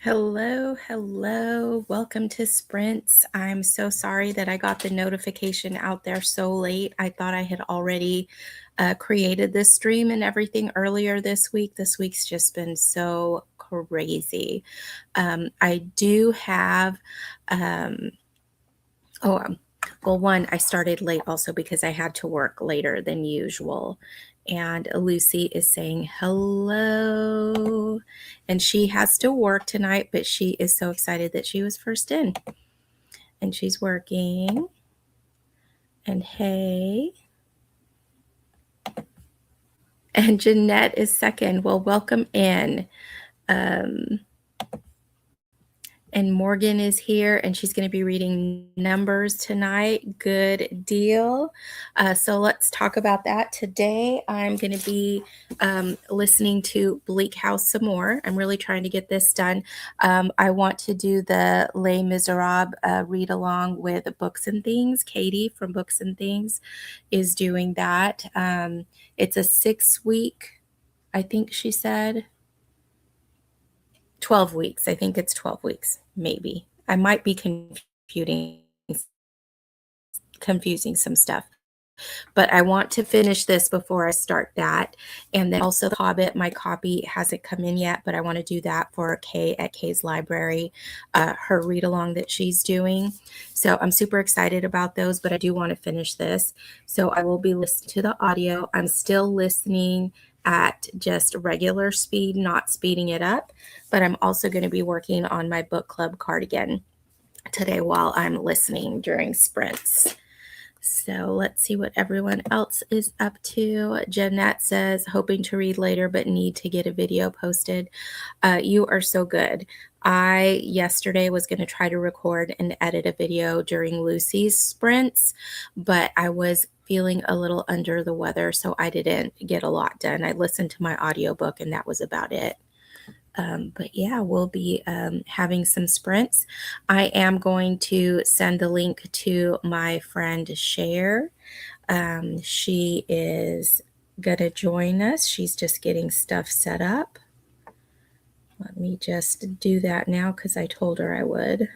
Hello, hello. Welcome to Sprints. I'm so sorry that I got the notification out there so late. I thought I had already created this stream and everything earlier this week. This week's just been so crazy. I do have, um, oh, well, one, I started late also because I had to work later than usual. And Lucy is saying hello. And she has to work tonight, but she is so excited that she was first in. And she's working. And hey. And Jeanette is second. Well, welcome in. And Morgan is here, and she's going to be reading Numbers tonight. Good deal. So let's talk about that. Today, I'm going to be listening to Bleak House some more. I'm really trying to get this done. I want to do the Les Miserables read along with Books and Things. Katie from Books and Things is doing that. It's a 6-week, I think she said. 12 weeks. I think it's 12 weeks, maybe. I might be confusing some stuff. But I want to finish this before I start that. And then also The Hobbit, my copy hasn't come in yet, but I want to do that for Kay at Kay's Library, her read along that she's doing. So I'm super excited about those, but I do want to finish this. So I will be listening to the audio. I'm still listening at just regular speed, not speeding it up, but I'm also going to be working on my book club cardigan today while I'm listening during sprints. So let's see what everyone else is up to. Jeanette says, hoping to read later, but need to get a video posted. You are so good. I yesterday was going to try to record and edit a video during Lucy's sprints, but I was feeling a little under the weather, so I didn't get a lot done. I listened to my audiobook and that was about it. But yeah, we'll be having some sprints. I am going to send the link to my friend Cher. She is going to join us. She's just getting stuff set up. Let me just do that now because I told her I would.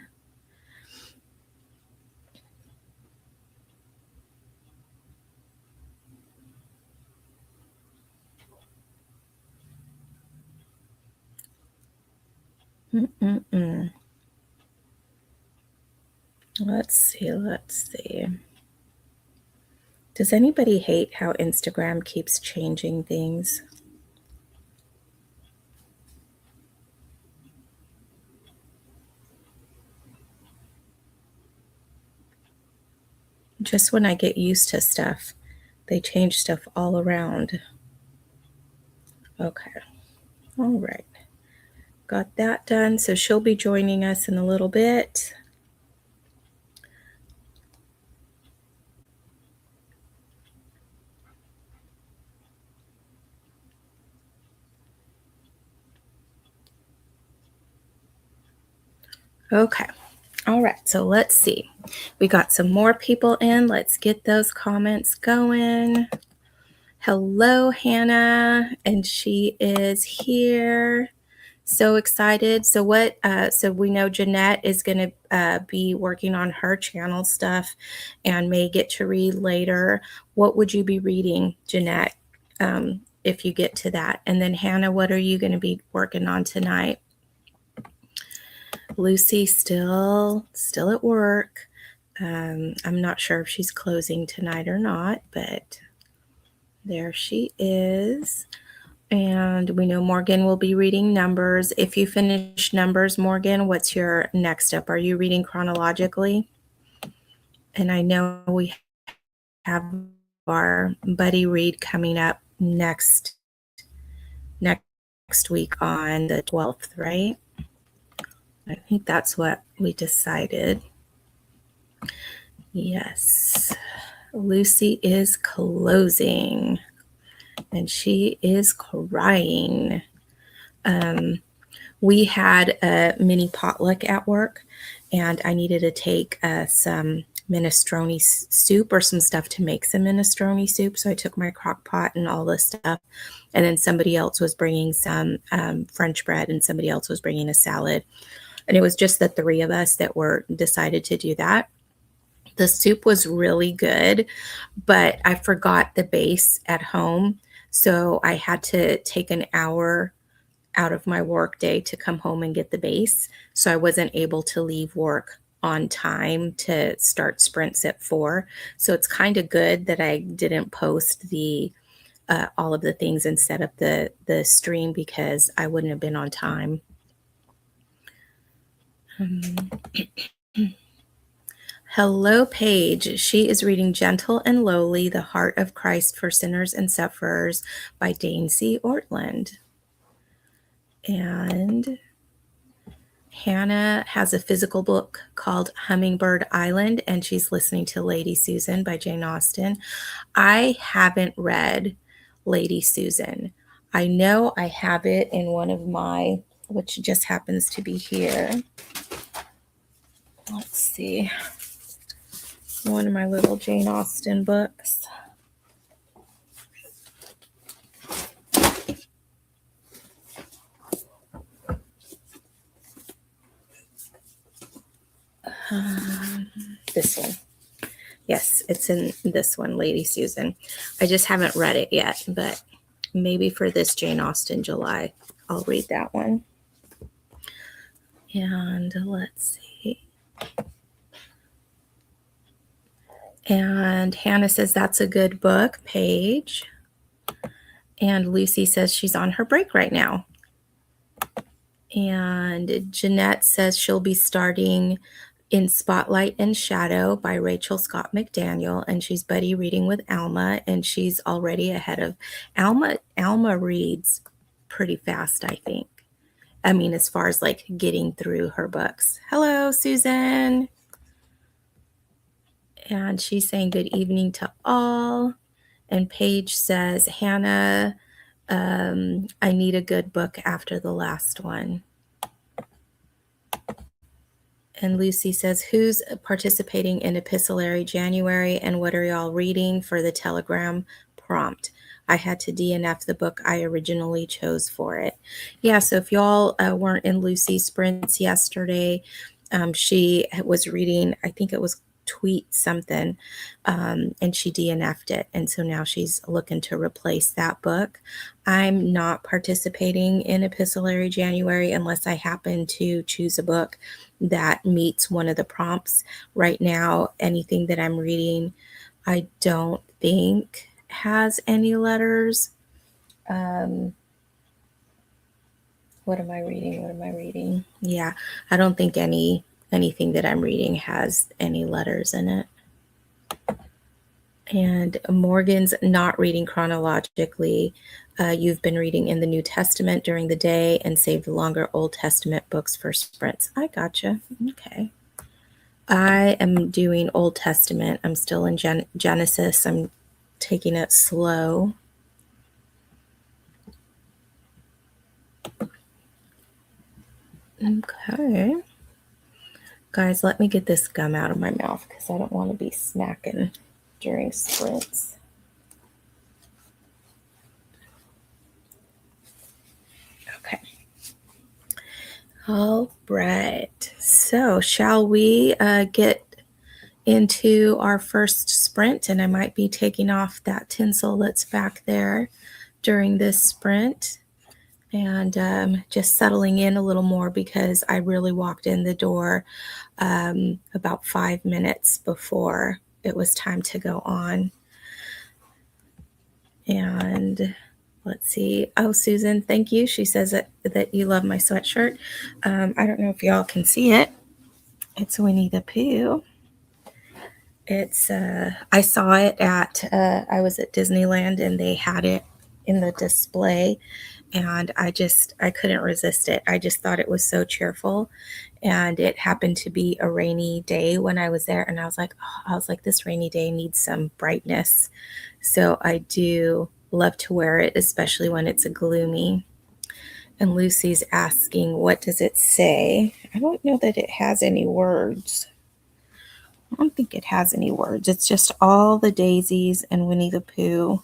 Let's see. Does anybody hate how Instagram keeps changing things? Just when I get used to stuff, they change stuff all around. Okay. All right. Got that done. So she'll be joining us in a little bit. Okay. All right. So let's see. We got some more people in. Let's get those comments going. Hello, Hannah. And she is here. So excited. So so we know Jeanette is going to be working on her channel stuff and may get to read later. What would you be reading, Jeanette, if you get to that? And then Hannah, what are you going to be working on tonight? Lucy still at work. I'm not sure if she's closing tonight or not, but there she is. And we know Morgan will be reading Numbers. If you finish Numbers, Morgan, what's your next up? Are you reading chronologically? And I know we have our buddy read coming up next week on the 12th, right? I think that's what we decided. Yes. Lucy is closing. And she is crying. We had a mini potluck at work, and I needed to take some minestrone soup or some stuff to make some minestrone soup. So I took my crock pot and all this stuff. And then somebody else was bringing some French bread and somebody else was bringing a salad. And it was just the three of us that were decided to do that. The soup was really good, but I forgot the base at home. So I had to take an hour out of my work day to come home and get the base. So I wasn't able to leave work on time to start sprints at 4. So it's kind of good that I didn't post the all of the things and set up the stream because I wouldn't have been on time. Hello, Paige. She is reading Gentle and Lowly, The Heart of Christ for Sinners and Sufferers by Dane C. Ortland. And Hannah has a physical book called Hummingbird Island, and she's listening to Lady Susan by Jane Austen. I haven't read Lady Susan. I know I have it in one of my, which just happens to be here. Let's see. One of my little Jane Austen books. This one. Yes, it's in this one, Lady Susan. I just haven't read it yet, but maybe for this Jane Austen July, I'll read that one. And let's see. And Hannah says that's a good book, Paige. And Lucy says she's on her break right now. And Jeanette says she'll be starting in Spotlight and Shadow by Rachel Scott McDaniel, and she's buddy reading with Alma, and she's already ahead of Alma. Alma reads pretty fast, I think. I mean, as far as like getting through her books. Hello, Susan. And she's saying good evening to all. And Paige says, Hannah, I need a good book after the last one. And Lucy says, who's participating in Epistolary January and what are y'all reading for the Telegram prompt? I had to DNF the book I originally chose for it. Yeah, so if y'all weren't in Lucy's sprints yesterday, she was reading, I think it was Tweet something, and she DNF'd it. And so now she's looking to replace that book. I'm not participating in Epistolary January unless I happen to choose a book that meets one of the prompts. Right now, anything that I'm reading, I don't think has any letters. What am I reading? Yeah, I don't think anything that I'm reading has any letters in it. And Morgan's not reading chronologically. You've been reading in the New Testament during the day and saved the longer Old Testament books for sprints. I gotcha. Okay. I am doing Old Testament. I'm still in Genesis. I'm taking it slow. Okay. Guys, let me get this gum out of my mouth because I don't want to be smacking during sprints. Okay. All right. So shall we get into our first sprint? And I might be taking off that tinsel that's back there during this sprint and just settling in a little more because I really walked in the door about 5 minutes before it was time to go on. And let's see. Oh, Susan, thank you. She says that you love my sweatshirt. I don't know if y'all can see it. It's Winnie the Pooh. It's I saw it at I was at Disneyland and they had it in the display and I couldn't resist it. I just thought it was so cheerful, and it happened to be a rainy day when I was there, and I was like, this rainy day needs some brightness. So I do love to wear it, especially when it's gloomy. And Lucy's asking, what does it say? I don't know that it has any words. I don't think it has any words. It's just all the daisies and Winnie the Pooh.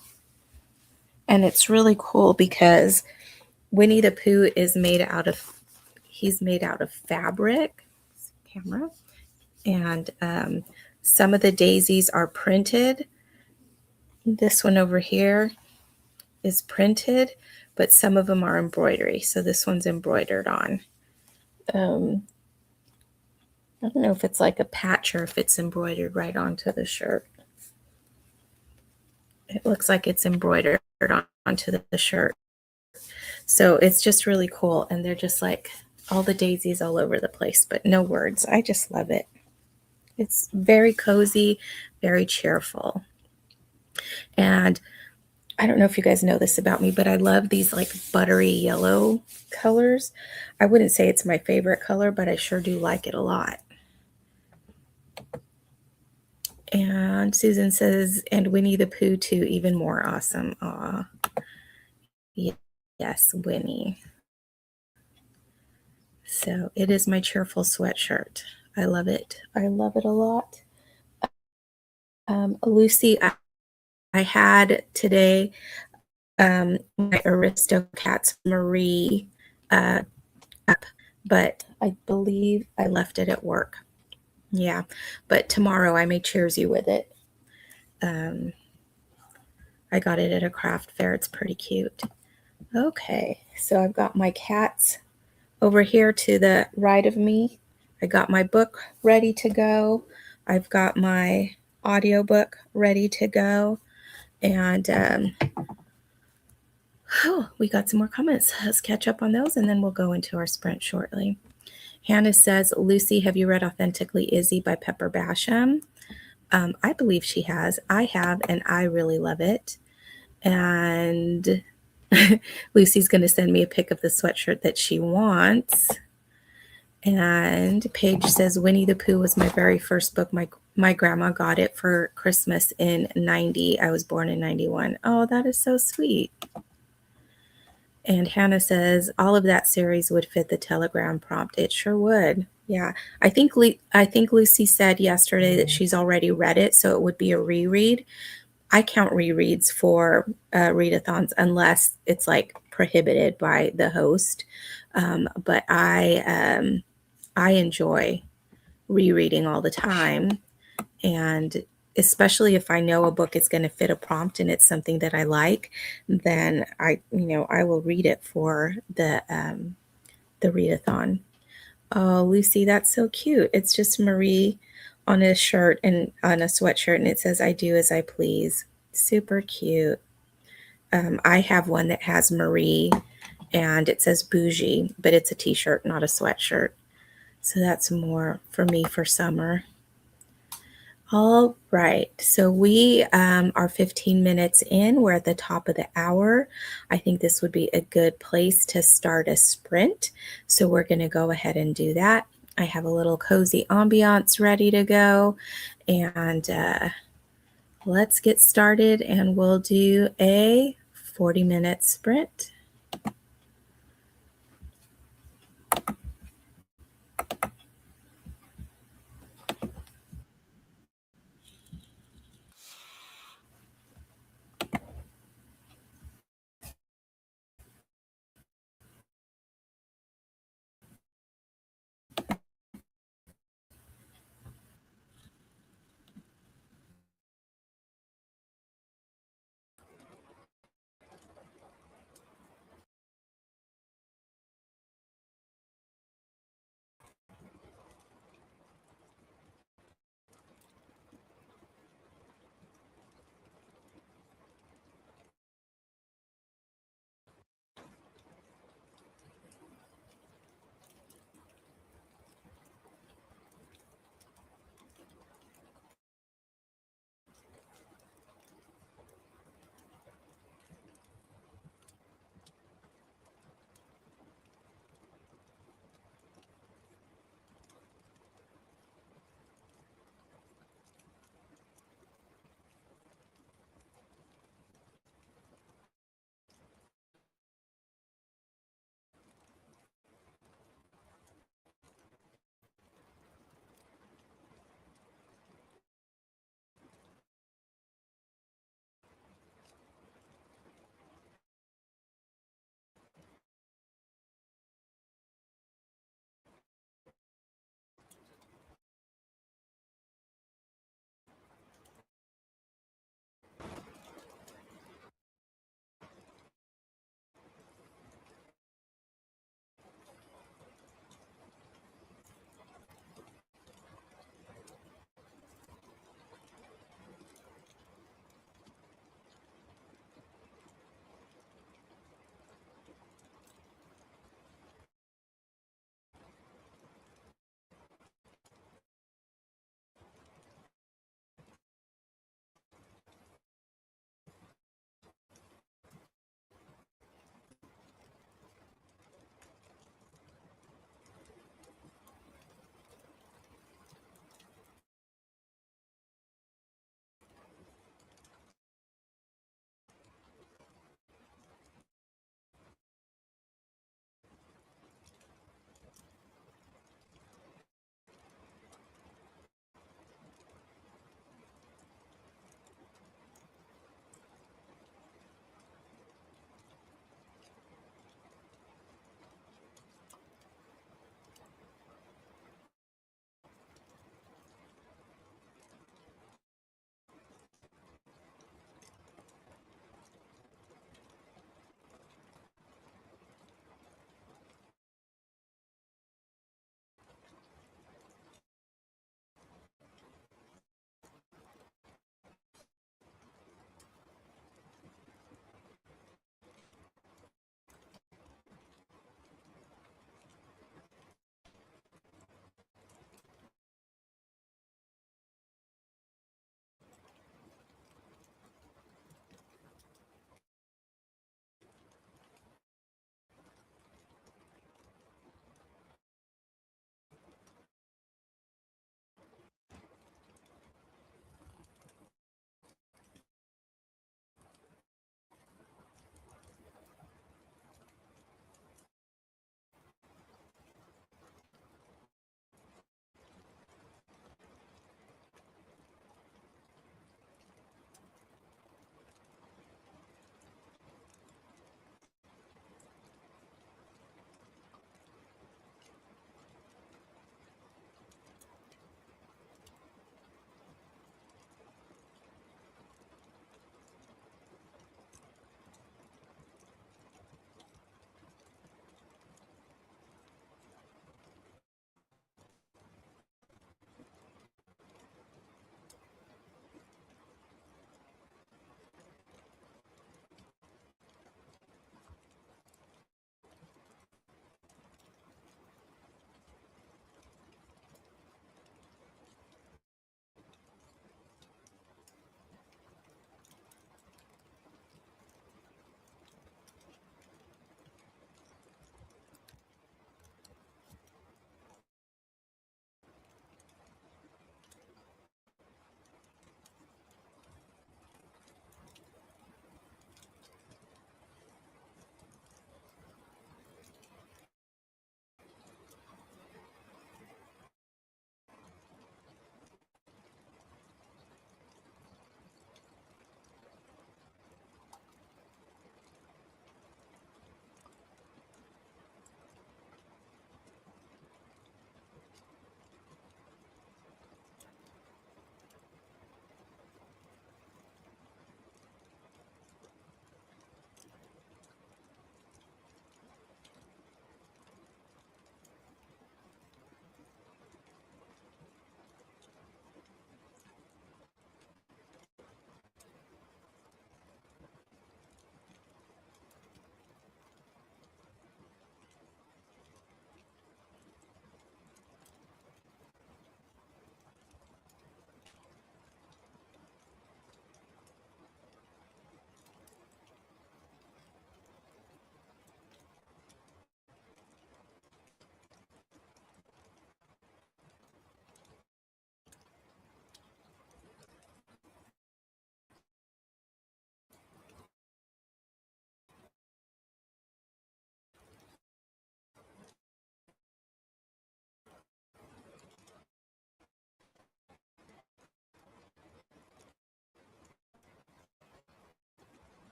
And it's really cool because Winnie the Pooh is made out of, he's made out of fabric. Camera. And some of the daisies are printed. This one over here is printed, but some of them are embroidery. So this one's embroidered on. I don't know if it's like a patch or if it's embroidered right onto the shirt. It looks like it's embroidered onto the shirt. So it's just really cool. And they're just like all the daisies all over the place, but no words. I just love it. It's very cozy, very cheerful. And I don't know if you guys know this about me, but I love these like buttery yellow colors. I wouldn't say it's my favorite color, but I sure do like it a lot. And Susan says, and Winnie the Pooh too, even more awesome. Aw. Yes, Winnie. So it is my cheerful sweatshirt. I love it. I love it a lot. Lucy, I had today my Aristocats Marie app, but I believe I left it at work. Yeah, but tomorrow I may cheers you with it. I got it at a craft fair. It's pretty cute. Okay, so I've got my cats over here to the right of me. I got my book ready to go. I've got my audiobook ready to go. And we got some more comments. Let's catch up on those and then we'll go into our sprint shortly. Hannah says, Lucy, have you read Authentically Izzy by Pepper Basham? I believe she has. I have, and I really love it. And Lucy's going to send me a pic of the sweatshirt that she wants. And Paige says, Winnie the Pooh was my very first book. My grandma got it for Christmas in 90. I was born in 91. Oh, that is so sweet. And Hannah says, all of that series would fit the Telegram prompt. It sure would. Yeah. I think Lucy said yesterday that she's already read it, so it would be a reread. I count rereads for readathons unless it's like prohibited by the host. But I enjoy rereading all the time. And especially if I know a book is going to fit a prompt and it's something that I like, then I will read it for the readathon. Oh, Lucy, that's so cute. It's just Marie on a shirt and on a sweatshirt, and it says, I do as I please. Super cute. I have one that has Marie and it says bougie, but it's a t-shirt, not a sweatshirt. So that's more for me for summer. All right, so we are 15 minutes in. We're at the top of the hour. I think this would be a good place to start a sprint. So we're going to go ahead and do that. I have a little cozy ambiance ready to go. And let's get started and we'll do a 40-minute sprint.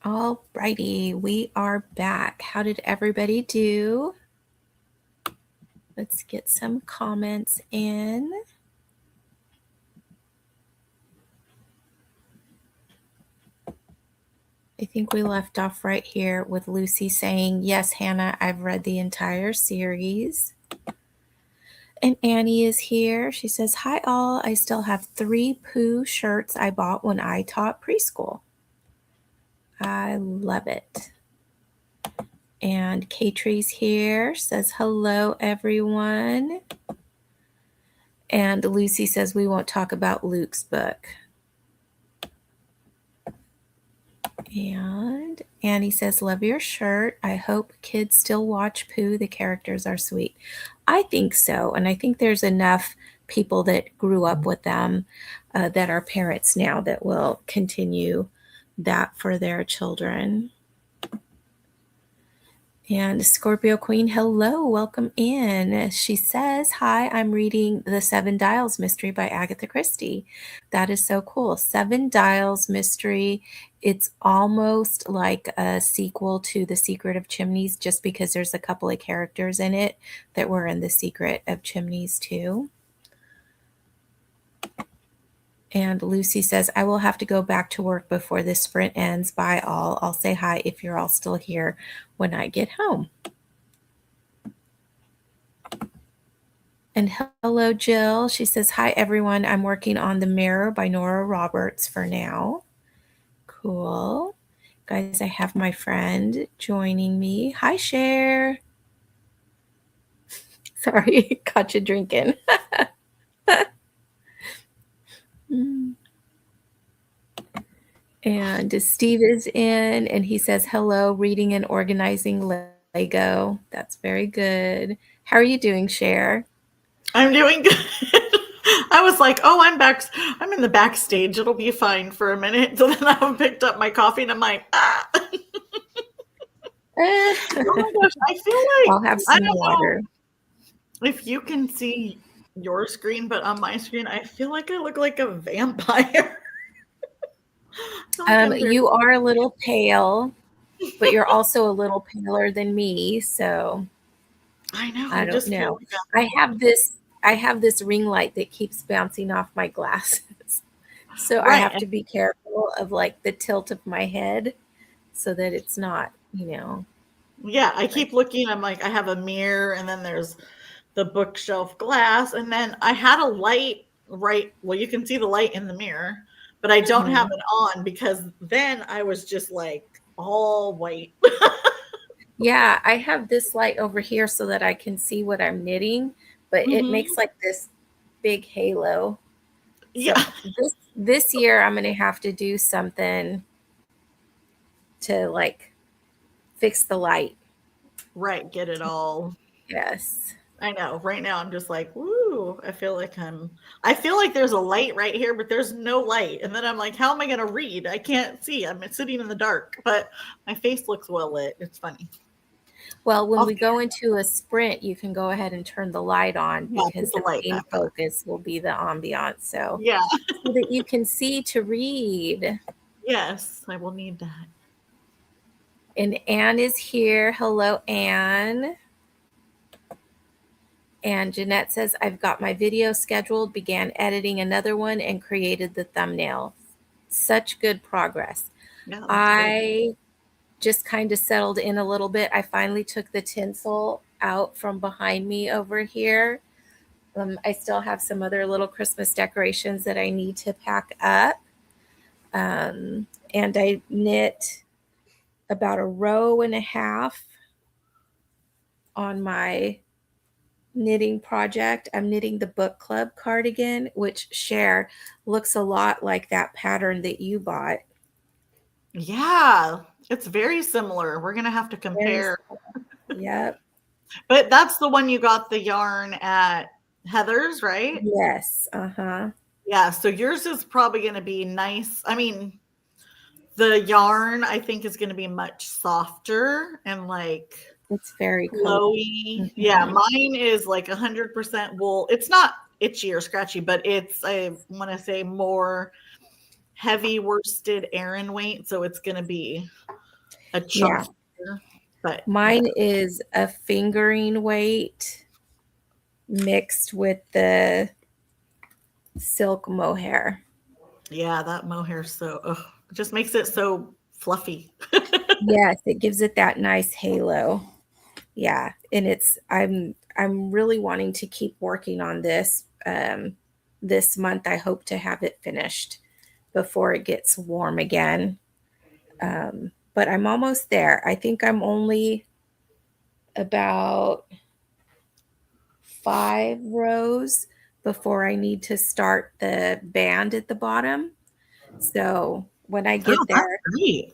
All righty, we are back. How did everybody do? Let's get some comments in. I think we left off right here with Lucy saying, yes, Hannah, I've read the entire series. And Annie is here. She says, hi, all. I still have 3 Pooh shirts I bought when I taught preschool. I love it. And Katie's here, says, hello, everyone. And Lucy says, we won't talk about Luke's book. And Annie says, love your shirt. I hope kids still watch Pooh. The characters are sweet. I think so. And I think there's enough people that grew up with them that are parents now that will continue that for their children. And Scorpio Queen, hello, welcome in. She says, hi, I'm reading The 7 Dials Mystery by Agatha Christie. That is so cool. 7 Dials Mystery. It's almost like a sequel to The Secret of Chimneys, just because there's a couple of characters in it that were in The Secret of Chimneys too. And Lucy says, I will have to go back to work before this sprint ends. Bye all. I'll say hi if you're all still here when I get home. And hello, Jill. She says, hi, everyone. I'm working on The Mirror by Nora Roberts for now. Cool. Guys, I have my friend joining me. Hi, Cher. Sorry, caught you drinking. And Steve is in, and he says, hello, reading and organizing Lego. That's very good. How are you doing, Cher? I'm doing good. I was like, oh, I'm back. I'm in the backstage. It'll be fine for a minute. So then I picked up my coffee and I'm like, ah. Oh my gosh. I feel like I'll have some water. If you can see your screen, but on my screen, I feel like I look like a vampire. You are a little pale, but you're also a little paler than me. So I know. I don't know. I have this ring light that keeps bouncing off my glasses. So right. I have to be careful of like the tilt of my head so that it's not, Yeah, I keep looking. I'm like, I have a mirror, and then there's the bookshelf glass, and then I had a light well, you can see the light in the mirror, but I don't have it on because then I was just like all white. Yeah, I have this light over here so that I can see what I'm knitting, but it makes like this big halo. Yeah. So this year I'm going to have to do something to like fix the light. Right, get it all. Yes. I know. Right now I'm just like, woo, I feel like there's a light right here, but there's no light. And then I'm like, how am I going to read? I can't see. I'm sitting in the dark, but my face looks well lit. It's funny. Well, when we go into a sprint, you can go ahead and turn the light on because the main focus will be the ambiance. So yeah, so that you can see to read. Yes, I will need that. And Anne is here. Hello, Anne. And Jeanette says, I've got my video scheduled, began editing another one, and created the thumbnail. Such good progress. Yeah, I just kind of settled in a little bit. I finally took the tinsel out from behind me over here. I still have some other little Christmas decorations that I need to pack up. And I knit about a row and a half on my knitting project. I'm knitting the book club cardigan, which Cher looks a lot like that pattern that you bought. Yeah, it's very similar. We're going to have to compare. Yep. But that's the one you got the yarn at Heather's, right? Yes. Uh-huh. Yeah, so yours is probably going to be nice. I mean, the yarn I think is going to be much softer and like it's very flowy. Yeah, mine is like 100% wool. It's not itchy or scratchy, but it's I want to say more heavy worsted Aran weight, so it's going to be a Yeah. chunkier. But Mine is a fingering weight mixed with the silk mohair. yeah, that mohair it just makes it so fluffy. Yes, it gives it that nice halo. Yeah, and I'm really wanting to keep working on this. This month, I hope to have it finished before it gets warm again. But I'm almost there. I think I'm only about 5 rows before I need to start the band at the bottom. So when I get Oh, that's there, great.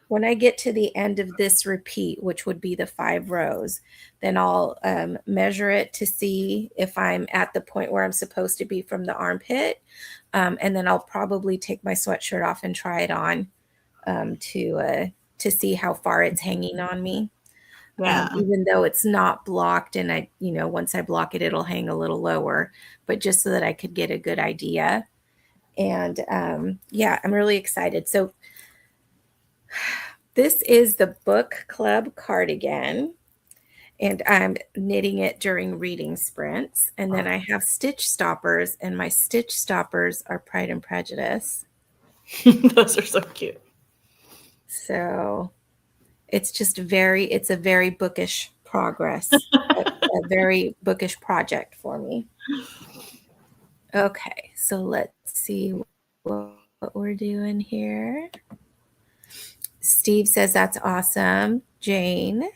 when I get to the end of this repeat, which would be the 5 rows, then I'll measure it to see if I'm at the point where I'm supposed to be from the armpit. And then I'll probably take my sweatshirt off and try it on to see how far it's hanging on me. Yeah. Even though it's not blocked, and once I block it, it'll hang a little lower, but just so that I could get a good idea. And yeah, I'm really excited. So this is the book club cardigan, and I'm knitting it during reading sprints. And then I have stitch stoppers, and my stitch stoppers are Pride and Prejudice. Those are so cute. So it's a very bookish progress, a very bookish project for me. Okay, so let's see what we're doing here. Steve says that's awesome. Jane.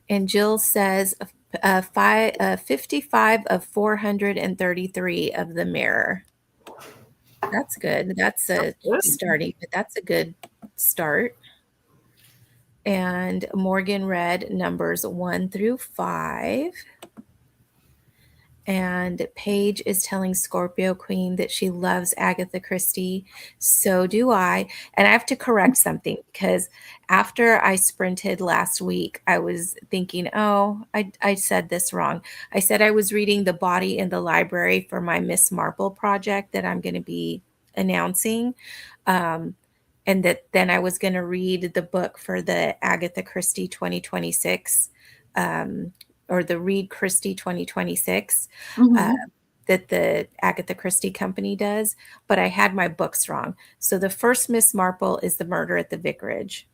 And Jill says 55 of 433 of the mirror. That's good. That's a starting, but that's a good start. And Morgan read numbers 1 through 5. And Paige is telling Scorpio Queen that she loves Agatha Christie. So do I. And I have to correct something, because after I sprinted last week, I was thinking, oh, I said this wrong. I said I was reading The Body in the Library for my Miss Marple project that I'm going to be announcing. And that then I was going to read the book for the Agatha Christie 2026 or the Read Christie 2026 that the Agatha Christie company does, but I had my books wrong. So the first Miss Marple is The Murder at the Vicarage,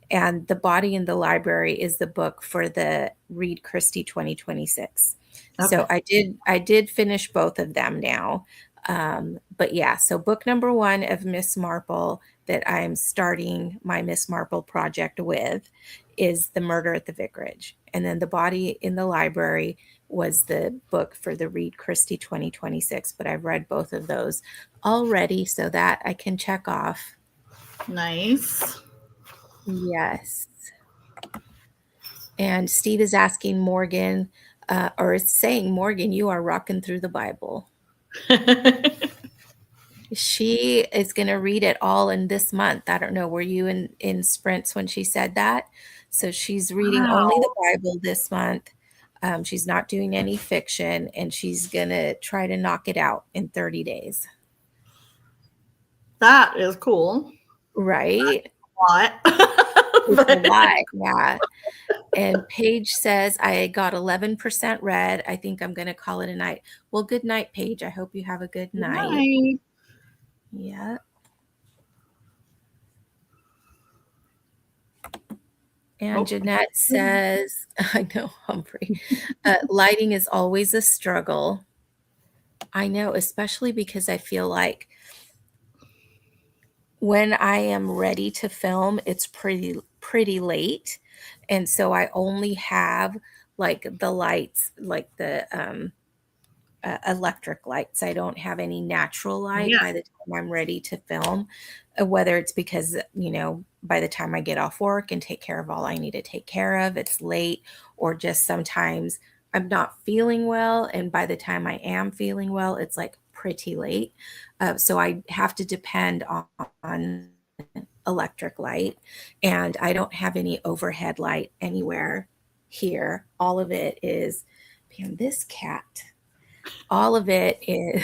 and The Body in the Library is the book for the Read Christie 2026. Okay. So I did finish both of them now. But yeah, so book number 1 of Miss Marple that I'm starting my Miss Marple project with is The Murder at the Vicarage. And then The Body in the Library was the book for the Read Christie 2026. But I've read both of those already, so that I can check off. Nice. Yes. And Steve is asking Morgan, or is saying, Morgan, you are rocking through the Bible. She is going to read it all in this month. I don't know. Were you in sprints when she said that? So she's reading only the Bible this month. She's not doing any fiction, and she's going to try to knock it out in 30 days. That is cool. Right? What? It's a lot, yeah. And Paige says, I got 11% read. I think I'm going to call it a night. Well, good night, Paige. I hope you have a good night. Night. Yeah. And Jeanette says, I know, Humphrey, lighting is always a struggle. I know, especially because I feel like when I am ready to film, it's pretty late. And so I only have like the lights, like the electric lights. I don't have any natural light by the time I'm ready to film, whether it's because, by the time I get off work and take care of all I need to take care of, it's late, or just sometimes I'm not feeling well. And by the time I am feeling well, it's like pretty late. So I have to depend on electric light, and I don't have any overhead light anywhere here. All of it is, man, this cat. All of it is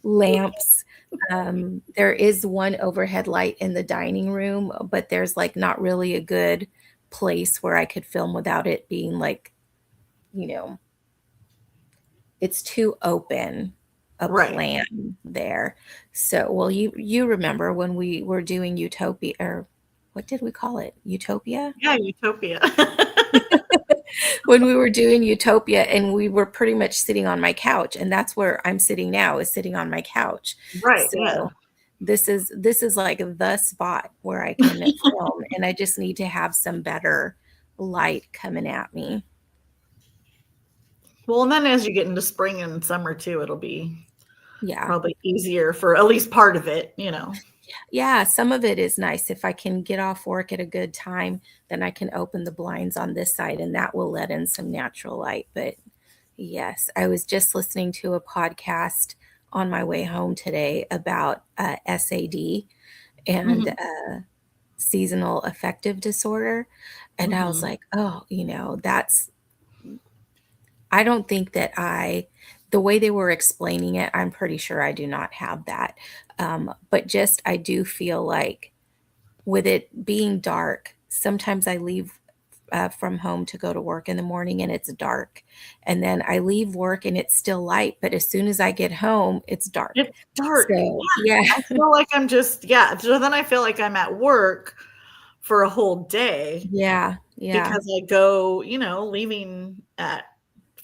lamps There is one overhead light in the dining room, but there's like not really a good place where I could film without it being like, you know, it's too open a Right. plan there. So, well, you remember when we were doing Utopia, or what did we call it? Utopia? Yeah, Utopia. When we were doing Utopia and we were pretty much sitting on my couch, and that's where I'm sitting now, is sitting on my couch. Right, yeah. So this is like the spot where I can film, and I just need to have some better light coming at me. Well, and then as you get into spring and summer too, it'll be Yeah. probably easier for at least part of it, you know. Yeah, some of it is nice. If I can get off work at a good time, then I can open the blinds on this side and that will let in some natural light. But yes, I was just listening to a podcast on my way home today about SAD and Mhm, seasonal affective disorder. And I was mhm. like, oh, I don't think that the way they were explaining it, I'm pretty sure I do not have that. But just, I do feel like with it being dark, sometimes I leave from home to go to work in the morning and it's dark. And then I leave work and it's still light. But as soon as I get home, it's dark. It's dark. So, yeah, I feel like I'm just yeah, so then I feel like I'm at work for a whole day yeah, yeah. because I go, leaving at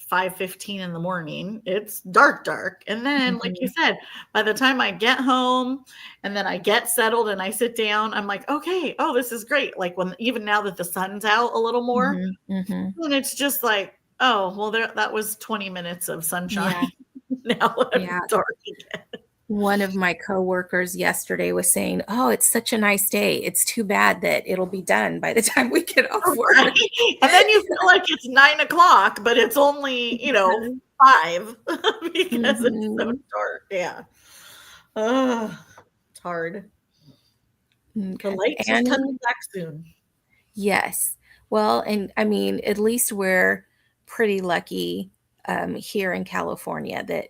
5:15 in the morning. It's dark, dark. And then, like you Mhm, said, by the time I get home and then I get settled and I sit down, I'm like, okay, oh, this is great. Like when even now that the sun's out a little more, mhm, mhm. and it's just like, oh, well, that was 20 minutes of sunshine. Yeah, Now yeah. it's dark again. One of my coworkers yesterday was saying, "Oh, it's such a nice day. It's too bad that it'll be done by the time we get off Right. work." And then you feel like it's 9 o'clock, but it's only, five because it's so Mhm. dark. Yeah. Ugh, it's hard. The Okay. light's just coming Annie? back soon. Yes. Well, and I mean, at least we're pretty lucky here in California that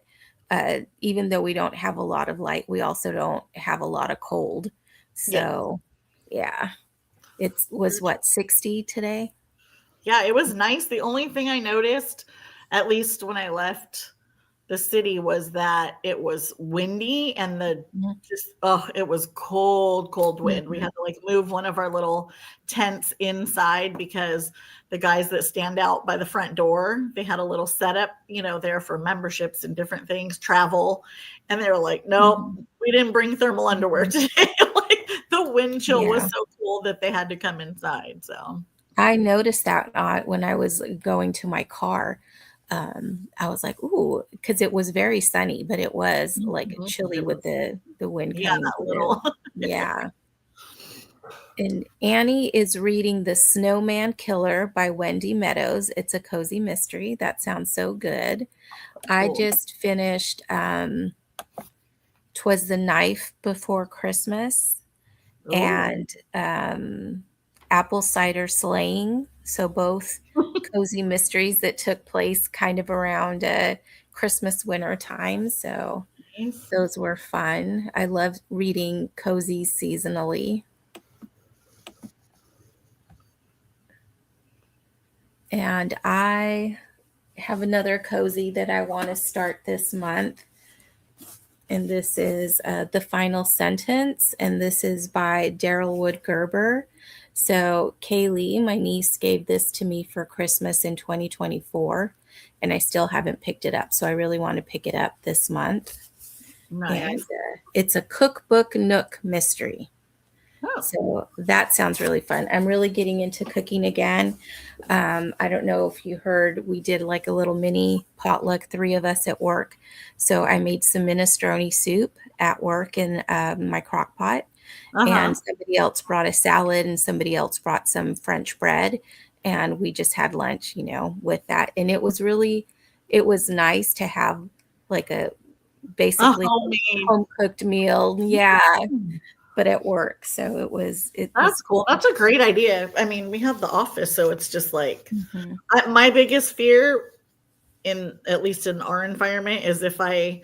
even though we don't have a lot of light, we also don't have a lot of cold. Yeah. So, yeah, it was what, 60 today? Yeah, it was nice. The only thing I noticed, at least when I left the city, was that it was windy and it was cold, cold wind. We Mhm. had to like move one of our little tents inside because the guys that stand out by the front door, they had a little setup, there for memberships and different things, travel. And they were like, nope, Mhm. we didn't bring thermal underwear Mhm. today. Like the wind chill was Yeah. so cool that they had to come inside. So I noticed that when I was going to my car. I was like, "Ooh," because it was very sunny, but it was like mhm, chilly it with was, the wind yeah, coming that through. little. Yeah. And Annie is reading The Snowman Killer by Wendy Meadows. It's a cozy mystery. That sounds so good. I Cool. just finished 'Twas the Knife Before Christmas Oh, and Apple Cider Slaying. So both cozy mysteries that took place kind of around Christmas winter time. So nice. those were fun. I love reading cozy seasonally. And I have another cozy that I want to start this month. And this is The Final Sentence. And this is by Daryl Wood Gerber. So, Kaylee, my niece, gave this to me for Christmas in 2024. And I still haven't picked it up. So, I really want to pick it up this month. And Nice. it's a cookbook nook mystery. Oh, So that sounds really fun. I'm really getting into cooking again. I don't know if you heard, we did like a little mini potluck, three of us at work. So I made some minestrone soup at work in my crock pot, uh-huh. and somebody else brought a salad, and somebody else brought some French bread. And we just had lunch, with that. And it was nice to have like a A basically homemade. home cooked meal. Yeah, Mm, but at work. So it was that's cool. cool. That's a great idea. I mean, we have the office, so it's just like Mhm. my biggest fear in at least in our environment is if I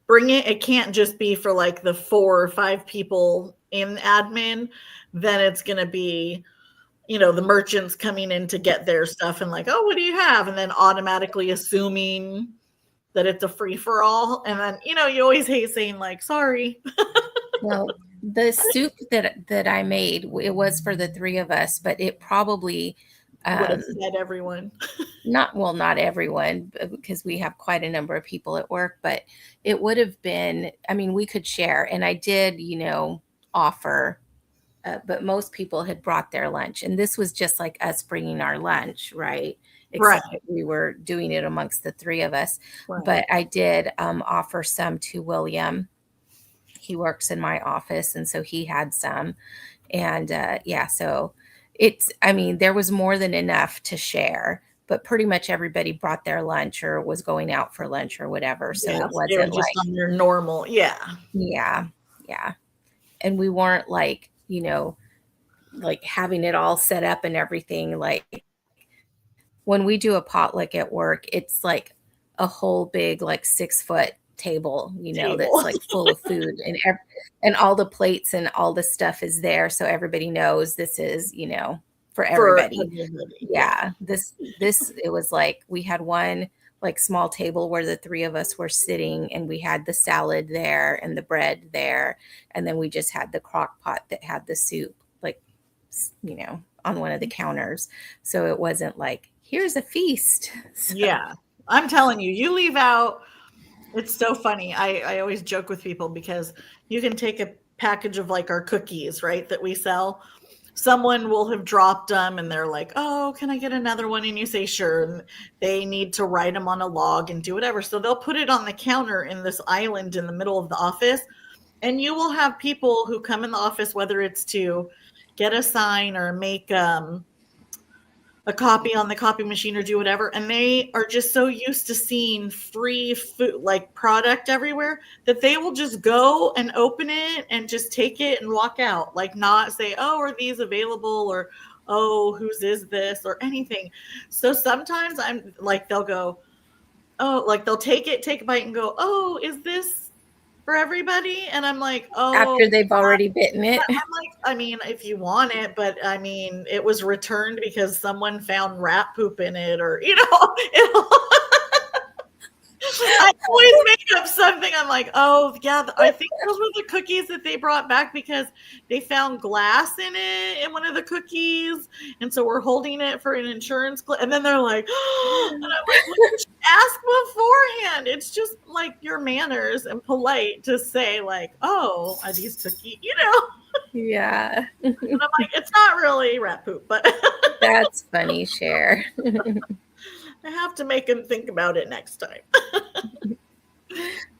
bring it. It can't just be for like the 4 or 5 people in admin. Then it's going to be, the merchants coming in to get their stuff and like, oh, what do you have? And then automatically assuming that it's a free for all. And then, you always hate saying like, sorry. Well, the soup that I made, it was for the 3 of us, but it probably Would have fed everyone. not everyone, because we have quite a number of people at work, but it would have been, I mean, we could share. And I did, offer, but most people had brought their lunch. And this was just like us bringing our lunch, right? Except that we were doing it amongst the 3 of us. Right. But I did offer some to William. He works in my office, and so he had some. And so there was more than enough to share, but pretty much everybody brought their lunch or was going out for lunch or whatever. So it wasn't just on their normal. Yeah. And we weren't like, like having it all set up and everything. Like when we do a potluck at work, it's like a whole big, like 6-foot table, that's like full of food, and all the plates and all the stuff is there. So everybody knows this is, for everybody. Yeah. This, it was like, we had one like small table where the 3 of us were sitting, and we had the salad there and the bread there. And then we just had the crock pot that had the soup, like, on one of the counters. So it wasn't like, here's a feast. So. Yeah. I'm telling you, you leave out. It's so funny. I always joke with people because you can take a package of like our cookies, right, that we sell. Someone will have dropped them and they're like, oh, can I get another one? And you say, sure. And they need to write them on a log and do whatever. So they'll put it on the counter in this island in the middle of the office. And you will have people who come in the office, whether it's to get a sign or make a copy on the copy machine or do whatever. And they are just so used to seeing free food, like product everywhere, that they will just go and open it and just take it and walk out. Like not say, oh, are these available? Or, oh, whose is this? Or anything. So sometimes I'm like, they'll go, oh, like they'll take a bite and go, oh, is this for everybody? And I'm like, oh, after they've already bitten it. I'm like, I mean, if you want it, but I mean, it was returned because someone found rat poop in it, or I always make up something. I'm like, oh yeah, I think those were the cookies that they brought back because they found glass in it in one of the cookies, and so we're holding it for an insurance and then they're like, oh, and I'm like, well, you should ask beforehand. It's just like your manners and polite to say like, oh, are these cookies, Yeah. And I'm like, it's not really rat poop, but that's funny, Cher. I have to make him think about it next time.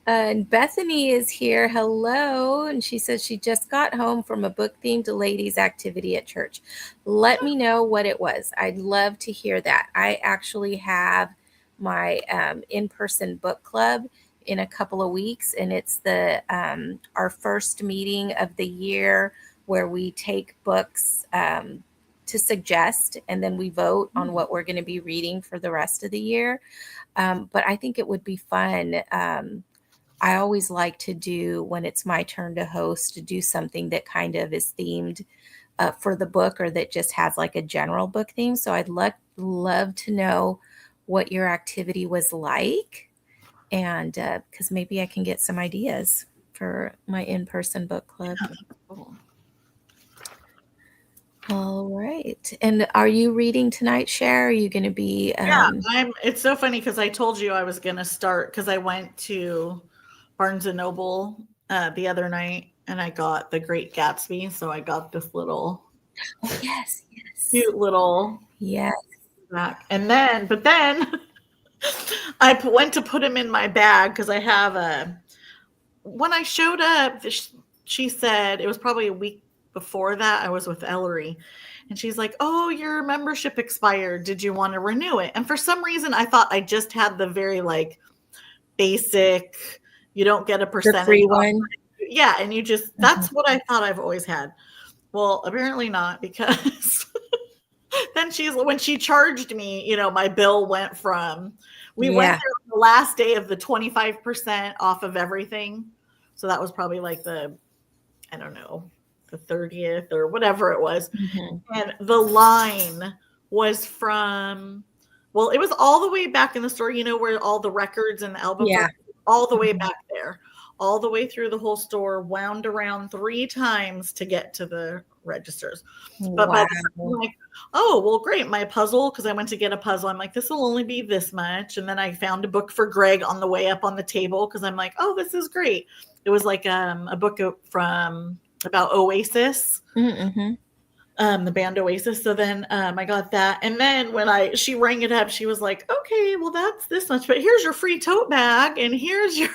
And Bethany is here. Hello. And she says she just got home from a book themed ladies activity at church. Let me know what it was. I'd love to hear that. I actually have my in-person book club in a couple of weeks, and it's the our first meeting of the year where we take books to suggest, and then we vote on what we're going to be reading for the rest of the year. But I think it would be fun. I always like to do, when it's my turn to host, to do something that kind of is themed for the book, or that just has like a general book theme. So I'd love to know what your activity was like, and because maybe I can get some ideas for my in-person book club. Yeah, cool. All right. And are you reading tonight, Cher? Are you going to be? Yeah, it's so funny because I told you I was going to start, because I went to Barnes and Noble the other night and I got The Great Gatsby. So I got this little, yes, cute little, back. And then I went to put him in my bag because I have when I showed up, she said, it was probably a week before that, I was with Ellery, and she's like, oh, your membership expired. Did you want to renew it? And for some reason, I thought I just had the very like basic, you don't get a percentage. The free one. Yeah. And you just, that's what I thought I've always had. Well, apparently not, because then when she charged me, my bill went from, we went there on the last day of the 25% off of everything. So that was probably like I don't know, the 30th or whatever it was. Mhm. And the line was from, well, it was all the way back in the store, where all the records and the albums Yeah. are, all the way Mhm. back there, all the way through the whole store, wound around 3 times to get to the registers. But by the time I'm Wow. like, oh, well, great. My puzzle, because I went to get a puzzle. I'm like, this will only be this much. And then I found a book for Greg on the way up on the table because I'm like, oh, this is great. It was like a book from about Oasis, Mhm. the band Oasis. So then I got that. And then when she rang it up, she was like, okay, well, that's this much, but here's your free tote bag. And here's your,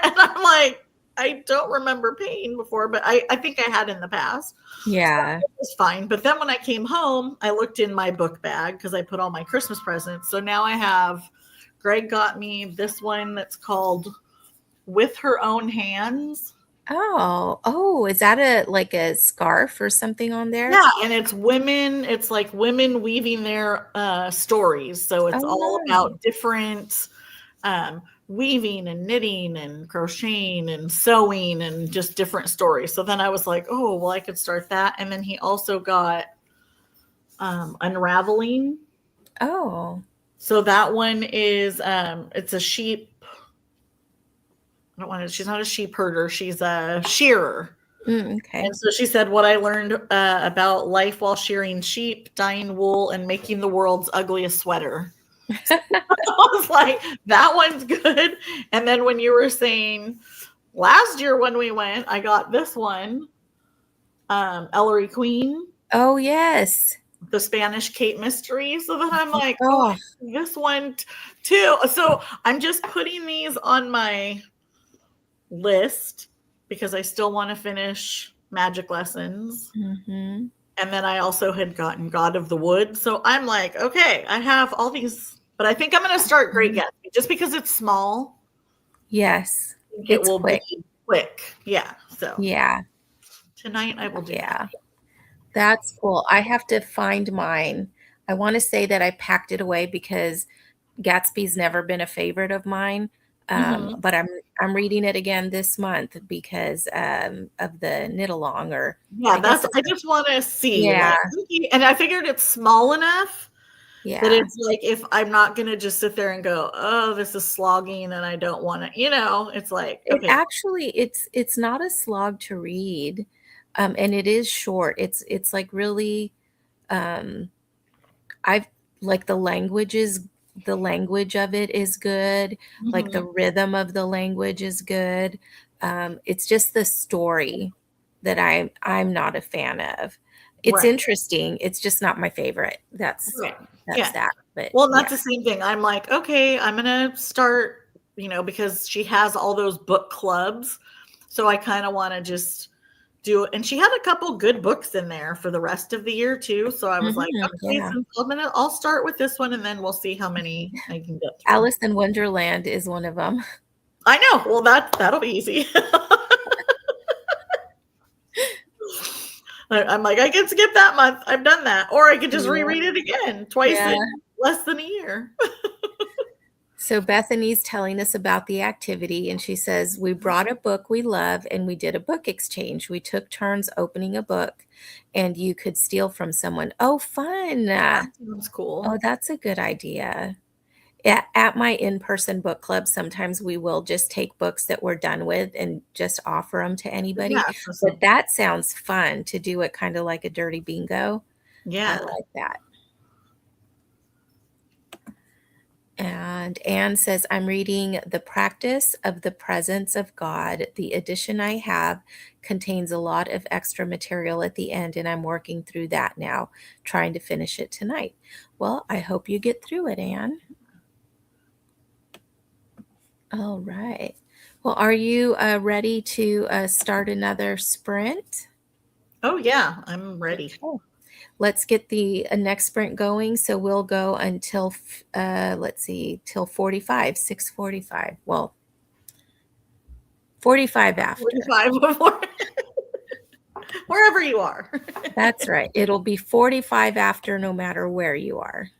and I'm like, I don't remember paying before, but I think I had in the past. Yeah. So it was fine. But then when I came home, I looked in my book bag because I put all my Christmas presents. So now Greg got me this one that's called With Her Own Hands. Oh, is that a scarf or something on there? Yeah, and it's like women weaving their stories. So it's Oh, all nice. about different weaving and knitting and crocheting and sewing and just different stories. So then I was like, oh, well, I could start that. And then he also got Unraveling. Oh. So that one is it's a sheep. I don't want to, she's not a sheep herder, she's a shearer. Okay. And so she said, what I learned about life while shearing sheep, dyeing wool, and making the world's ugliest sweater. So I was like, that one's good. And then when you were saying last year when we went, I got this one, Ellery Queen, Oh, yes. the Spanish Kate mystery. So then I'm like, oh, Oh, this one too. So I'm just putting these on my list because I still want to finish Magic Lessons. mhm. And then I also had gotten God of the Wood. So I'm like, okay, I have all these, but I think I'm going to start Great Gatsby just because it's small. Yes. I think it It's will quick. be quick. Yeah. So Yeah. tonight I will do Yeah. that. That's cool. I have to find mine. I wanna say that I packed it away because Gatsby's never been a favorite of mine, Mhm. but I'm reading it again this month because, of the knit along, or Yeah, I guess that's, it's I just want to see, yeah, like, and I figured it's small enough that yeah. it's like, if I'm not going to just sit there and go, oh, this is slogging and I don't want to, it's like, It okay, actually it's not a slog to read, and it is short. It's, like, really, um I've like the language of it is good, like the mhm, rhythm of the language is good. It's just the story that I'm not a fan of. It's right. interesting, it's just not my favorite. Right. That's Yeah. that, but Well, yeah. that's the same thing. I'm like, okay, I'm gonna start, because she has all those book clubs. So I kind of want to just do it. And she had a couple good books in there for the rest of the year too. So I was like, Mhm, okay, yeah. so I'll start with this one and then we'll see how many I can get through. Alice in Wonderland is one of them. I know. Well, that'll be easy. I'm like, I can skip that month. I've done that. Or I could just Yeah, reread it again twice yeah. in less than a year. So Bethany's telling us about the activity, and she says, we brought a book we love and we did a book exchange. We took turns opening a book, and you could steal from someone. Oh, fun. That sounds cool. Oh, that's a good idea. At my in-person book club, sometimes we will just take books that we're done with and just offer them to Yeah. anybody. So, But that sounds fun to do it kind of like a dirty bingo. I yeah. like that. And Anne says, I'm reading The Practice of the Presence of God. The edition I have contains a lot of extra material at the end, and I'm working through that now, trying to finish it tonight. Well, I hope you get through it, Anne. All right. Well, are you ready to start another sprint? Oh, yeah. I'm ready. Okay. Let's get the next sprint going. So we'll go until, let's see, till 45, 6:45. Well, 45 after. 45 before, wherever you are. That's right. It'll be 45 after no matter where you are.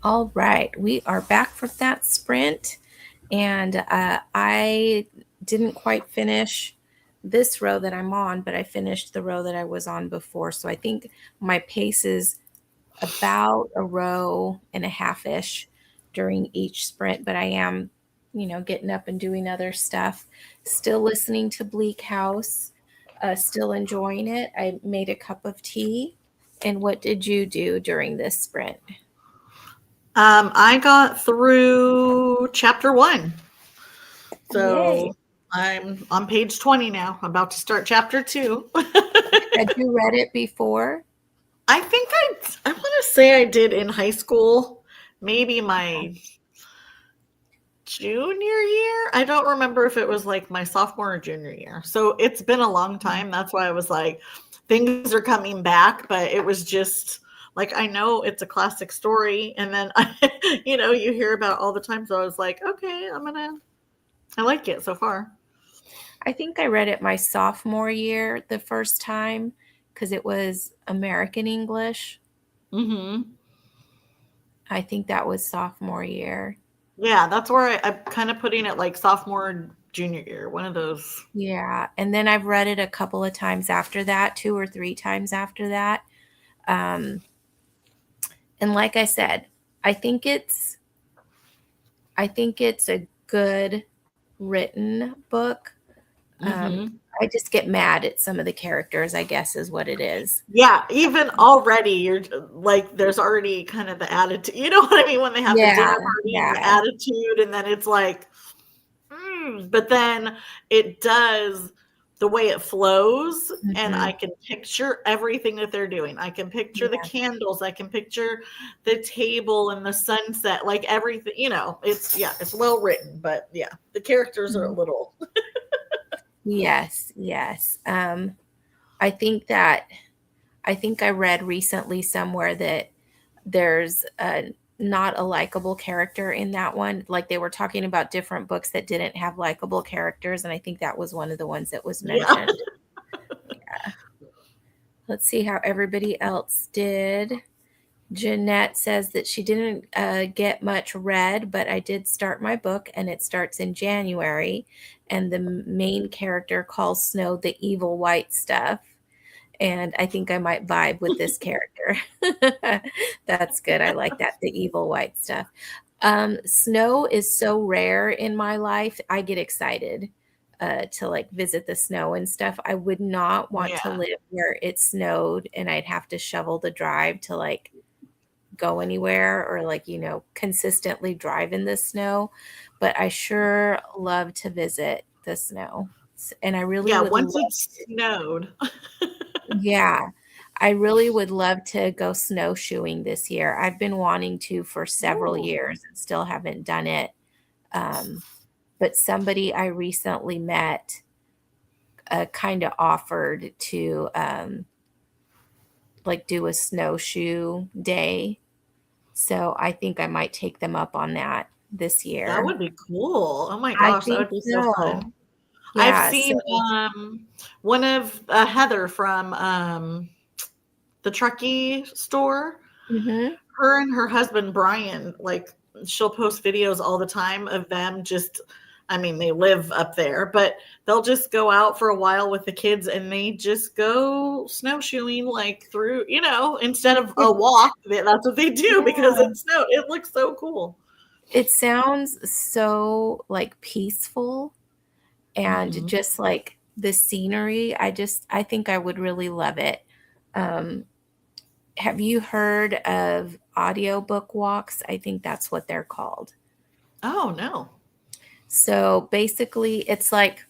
All right, we are back from that sprint, and I didn't quite finish this row that I'm on, but I finished the row that I was on before. So I think my pace is about a row and a half-ish during each sprint, but I am, getting up and doing other stuff. Still listening to Bleak House, still enjoying it. I made a cup of tea. And what did you do during this sprint? I got through chapter 1. So Yay. I'm on page 20 now, about to start chapter 2. Had you read it before? I think I want to say I did in high school, maybe my junior year. I don't remember if it was like my sophomore or junior year. So it's been a long time. That's why I was like, things are coming back, but it was just like, I know it's a classic story. And then, you hear about it all the time. So I was like, okay, I like it so far. I think I read it my sophomore year the first time because it was American English. Mm-hmm. I think that was sophomore year. Yeah, that's where I'm kind of putting it like sophomore, junior year, one of those. Yeah. And then I've read it a couple of times after that, 2 or 3 times after that. And like I said, I think it's a good written book. Mm-hmm. I just get mad at some of the characters, I guess is what it is. Yeah, even already you're like, there's already kind of the attitude. You know what I mean? When they have the dinner party and the attitude, and then it's like, but then it does the way it flows, and I can picture everything that they're doing. I can picture the candles. I can picture the table and the sunset, like everything. It's well written, but yeah, the characters are a little. Yes. I think I read recently somewhere that there's not a likable character in that one. Like they were talking about different books that didn't have likable characters, and I think that was one of the ones that was mentioned. Yeah. Let's see how everybody else did. Jeanette says that she didn't get much read, but I did start my book, and it starts in January. And the main character calls Snow the evil white stuff. And I think I might vibe with this character. That's good. I like that. The evil white stuff. Snow is so rare in my life. I get excited to like visit the snow and stuff. I would not want to live where it snowed and I'd have to shovel the drive to like go anywhere or like, consistently drive in the snow. But I sure love to visit the snow. And I really would once it snowed. Yeah, I really would love to go snowshoeing this year. I've been wanting to for several years and still haven't done it. But somebody I recently met kind of offered to like do a snowshoe day. So I think I might take them up on that this year. That would be cool. Oh my gosh, that would be so fun. Yeah, I've seen one of Heather from the Truckee store. Mm-hmm. Her and her husband Brian, like she'll post videos all the time of them just, they live up there, but they'll just go out for a while with the kids and they just go snowshoeing like through, instead of a walk. That's what they do because it's snow. It looks so cool. It sounds so like peaceful. And just like the scenery, I think I would really love it. Have you heard of audiobook walks? I think that's what they're called. Oh, no. So basically, it's like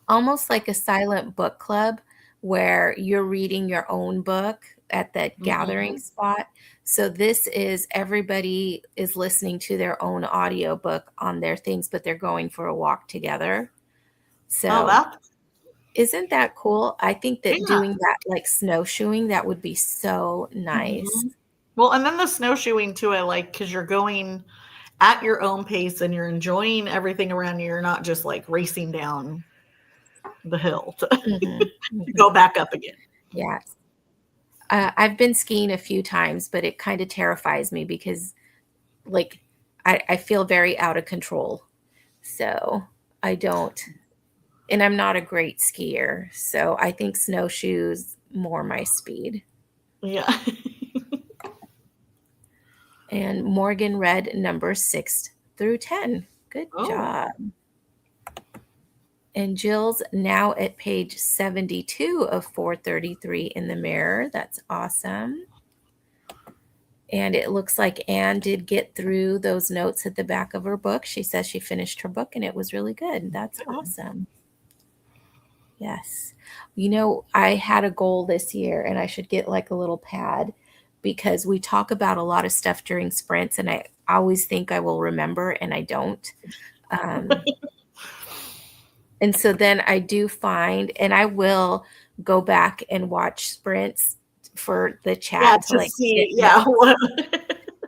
almost like a silent book club where you're reading your own book at that gathering spot. So this is everybody is listening to their own audiobook on their things, but they're going for a walk together. So isn't that cool? I think that doing that like snowshoeing, that would be so nice. Well, and then the snowshoeing too, I like because you're going at your own pace and you're enjoying everything around you. You're not just like racing down the hill to go back up again. Yes. I've been skiing a few times, but it kind of terrifies me because, like, I feel very out of control. So I don't, and I'm not a great skier. So I think snowshoes more my speed. Yeah. And Morgan read number 6 through 10. Good Oh, job. And Jill's now at page 72 of 433 in the mirror. That's awesome. And it looks like Anne did get through those notes at the back of her book. She says she finished her book and it was really good. That's awesome. Yes. You know, I had a goal this year and I should get like a little pad because we talk about a lot of stuff during sprints and I always think I will remember and I don't. Um, and so then I do find, and I will go back and watch sprints for the yeah, chat to to like get see, yeah. notes.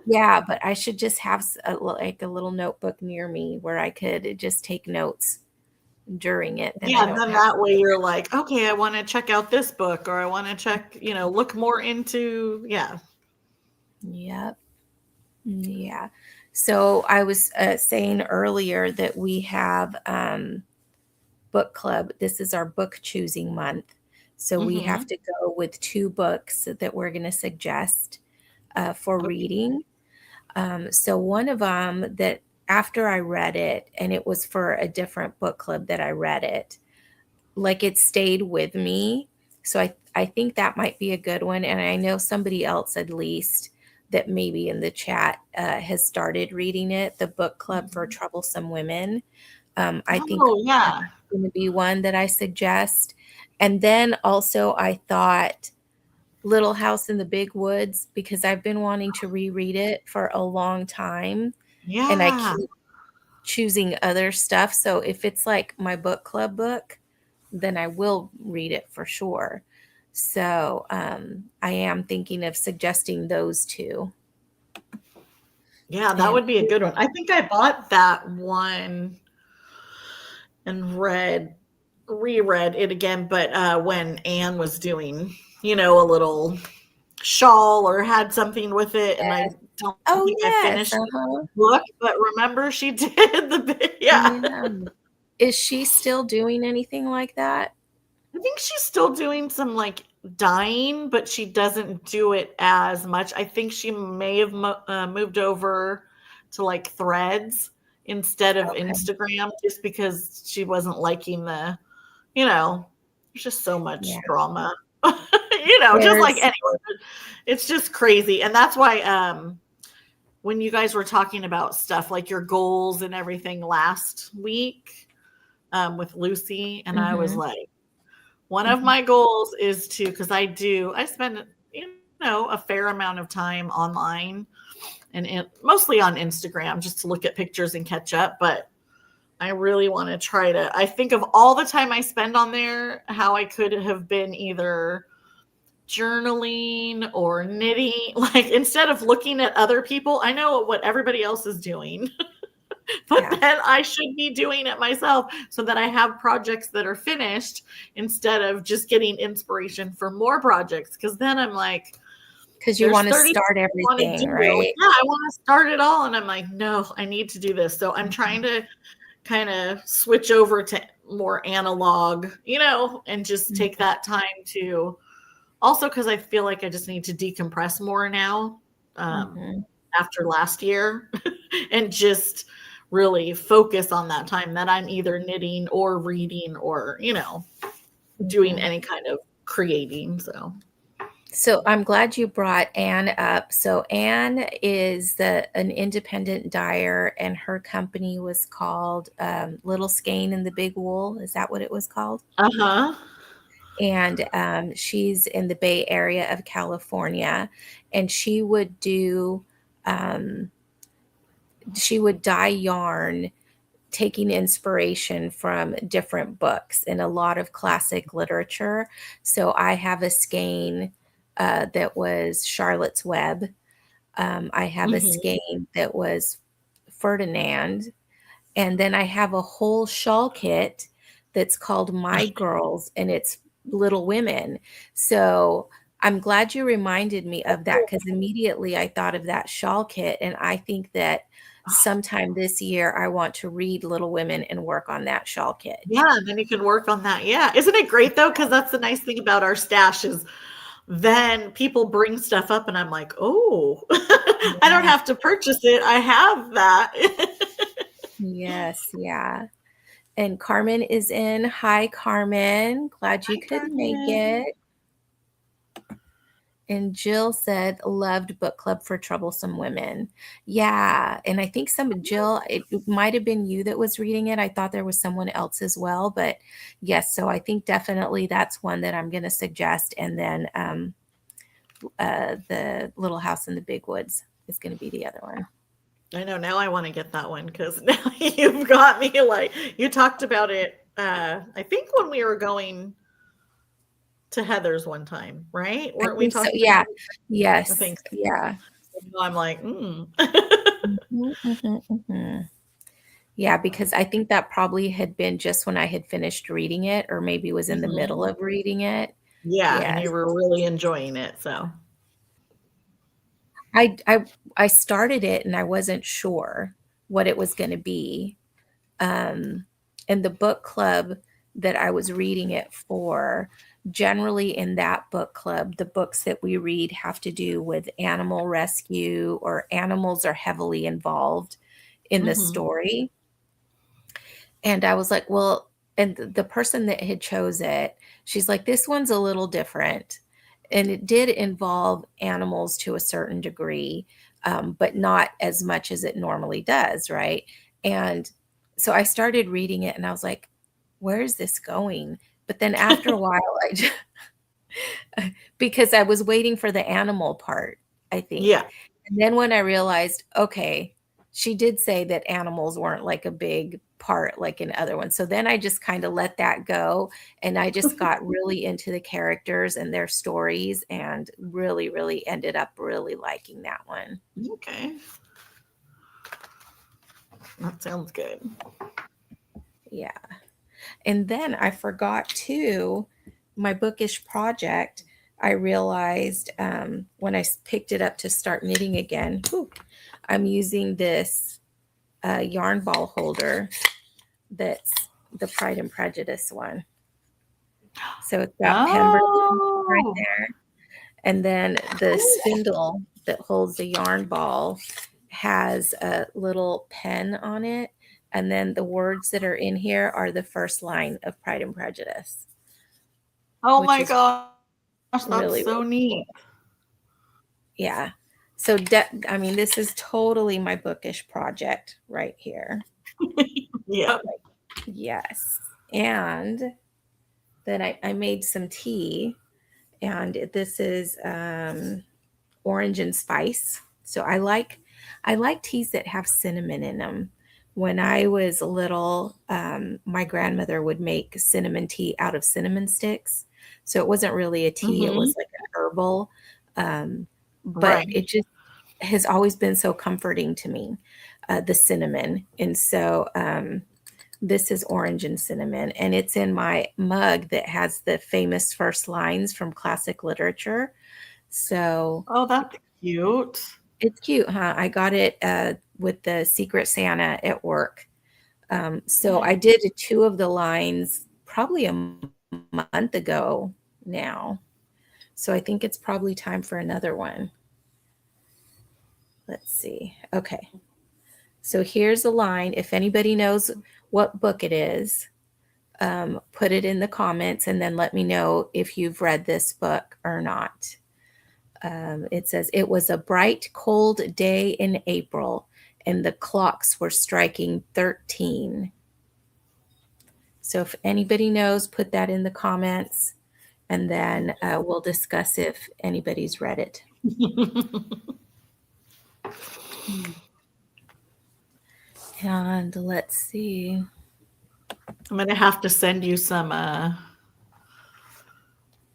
Yeah, but I should just have like a little notebook near me where I could just take notes during it. Then I Yeah, don't then have to that way go you're back. like, okay, I want to check out this book, or I want to check, look more into, yeah. Yep. Yeah. So I was saying earlier that we have book club. This is our book choosing month. So we Mm-hmm. have to go with 2 books that we're going to suggest for Okay. reading. So one of them that after I read it, and it was for a different book club that I read it, like it stayed with me. So I think that might be a good one. And I know somebody else at least that maybe in the chat has started reading it, the book club for Mhm. troublesome women. I think Oh, that's yeah. going to be one that I suggest. And then also I thought Little House in the Big Woods because I've been wanting to reread it for a long time and I Yeah. keep choosing other stuff. So if it's like my book club book, then I will read it for sure. So I am thinking of suggesting those 2. Yeah, that And would be a good one. I think I bought that one and reread it again, but when Anne was doing, a little shawl or had something with it, and I don't oh think I yes, finished uh-huh. the book, but remember she did yeah. Yeah. Is she still doing anything like that? I think she's still doing some like dyeing, but she doesn't do it as much. I think she may have moved over to like threads instead of Okay. Instagram just because she wasn't liking there's just so Yeah. much drama. Just like There's anyone. It's just crazy. And that's why when you guys were talking about stuff like your goals and everything last week with Lucy, and I was mhm, like, one of mhm. my goals is to, because I spend, a fair amount of time online and mostly on Instagram just to look at pictures and catch up. But I really want to try to, I think of all the time I spend on there, how I could have been either journaling or knitting. Like instead of looking at other people, I know what everybody else is doing. But Yeah. then I should be doing it myself so that I have projects that are finished instead of just getting inspiration for more projects. Because then I'm like, Because you there's want to 30 start I want to everything, do. right? Yeah, I want to start it all. And I'm like, no, I need to do this. So I'm trying Mhm, to kind of switch over to more analog, and just take mhm, that time to also because I feel like I just need to decompress more now mhm. after last year and just really focus on that time that I'm either knitting or reading or, doing Mhm. any kind of creating. So, So I'm glad you brought Anne up. So Anne is an independent dyer, and her company was called Little Skein and the Big Wool. Is that what it was called? uh huh. And she's in the Bay Area of California, and um, she would dye yarn taking inspiration from different books and a lot of classic literature. So I have a skein that was Charlotte's Web. I have a Hmm. skein that was Ferdinand. And then I have a whole shawl kit that's called My Girls and it's Little Women. So I'm glad you reminded me of that because immediately I thought of that shawl kit. And I think that sometime this year I want to read Little Women and work on that shawl kit. Yeah, and then you can work on that. Yeah. Isn't it great though? Because that's the nice thing about our stash is then people bring stuff up and I'm like, oh, I don't have to purchase it. I have that. Yes, yeah. And Carmen is in. Hi, Carmen. Glad you could make it. And Jill said, loved book club for troublesome women. Yeah. And I think Jill, it might have been you that was reading it. I thought there was someone else as well. But yes, so I think definitely that's one that I'm going to suggest. And then the Little House in the Big Woods is going to be the other one. I know. Now I want to get that one because now you've got me like, you talked about it. I think when we were going to Heather's one time, right? Weren't we talking? So, yeah. Yes. I think. Yeah. So I'm like, Yeah, because I think that probably had been just when I had finished reading it, or maybe was in the middle of reading it. Yeah, and you were really enjoying it. So I started it and I wasn't sure what it was going to be. And the book club that I was reading it for, generally in that book club, the books that we read have to do with animal rescue, or animals are heavily involved in the story. And I was like, well, and the person that had chose it, she's like, this one's a little different. And it did involve animals to a certain degree, but not as much as it normally does, right? And so I started reading it and I was like, where is this going? But then after a while, because I was waiting for the animal part, I think. Yeah. And then when I realized, okay, she did say that animals weren't like a big part like in other ones. So then I just kind of let that go. And I just got really into the characters and their stories and really, really ended up really liking that one. Okay. That sounds good. Yeah. And then I forgot too, my bookish project. I realized when I picked it up to start knitting again, I'm using this yarn ball holder that's the Pride and Prejudice one. So it's got Pemberton right there. And then the spindle that holds the yarn ball has a little pen on it. And then the words that are in here are the first line of Pride and Prejudice. Oh my gosh, that's really, so really neat. Cool. Yeah. So, I mean, this is totally my bookish project right here. Yep. Yes. And then I made some tea, and this is orange and spice. So I like teas that have cinnamon in them. When I was little, my grandmother would make cinnamon tea out of cinnamon sticks. So it wasn't really a tea, it was like an herbal. But it just has always been so comforting to me, the cinnamon. And so this is orange and cinnamon, and it's in my mug that has the famous first lines from classic literature. So that's cute. It's cute, huh? I got it with the Secret Santa at work. So I did 2 of the lines probably a month ago now. So I think it's probably time for another one. Let's see. Okay. So here's a line. If anybody knows what book it is, put it in the comments and then let me know if you've read this book or not. It says, it was a bright, cold day in April, and the clocks were striking 13. So if anybody knows, put that in the comments, and then we'll discuss if anybody's read it. And let's see. I'm going to have to send you some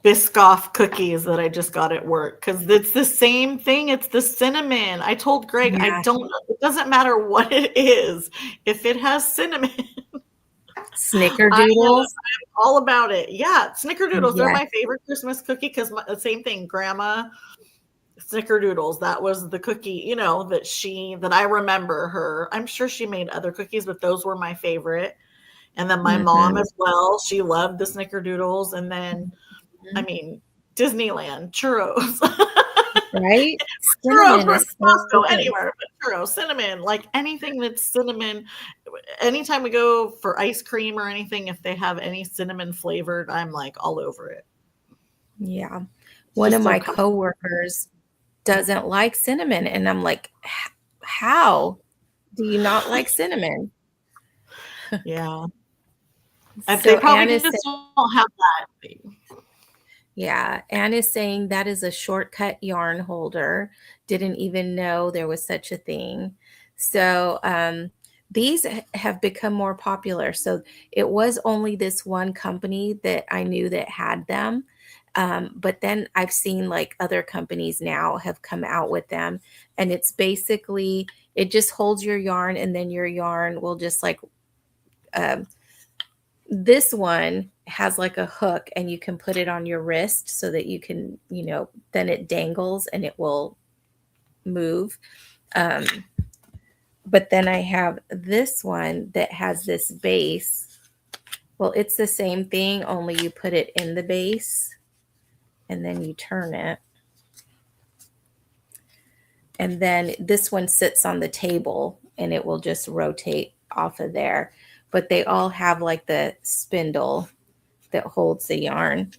Biscoff cookies that I just got at work because it's the same thing. It's the cinnamon. I told Greg, it doesn't matter what it is. If it has cinnamon, Snickerdoodles. all about it. Yeah, snickerdoodles. They're Yes. my favorite Christmas cookie because the same thing, Grandma snickerdoodles. That was the cookie, you know, that I remember her. I'm sure she made other cookies, but those were my favorite. And then my mom Mhm. as well. She loved the snickerdoodles. And then, I Mhm. mean, Disneyland churros. Right? Churros Cinnamon is versus so Costco good. anywhere, but churros, cinnamon, like anything that's cinnamon. Anytime we go for ice cream or anything, if they have any cinnamon flavored, I'm like all over it. Yeah. It's One of just so my comfortable. coworkers doesn't like cinnamon, and I'm like, How do you not like cinnamon?" Yeah. They So probably Anne is just don't have that. Yeah, Anne is saying that is a shortcut yarn holder. Didn't even know there was such a thing. So these have become more popular. So it was only this one company that I knew that had them. But then I've seen like other companies now have come out with them. And it's basically, it just holds your yarn and then your yarn will just like um, this one has like a hook and you can put it on your wrist so that you can, then it dangles and it will move. Um, but then I have this one that has this base. Well, it's the same thing, only you put it in the base and then you turn it. And then this one sits on the table and it will just rotate off of there. But they all have like the spindle that holds the yarn.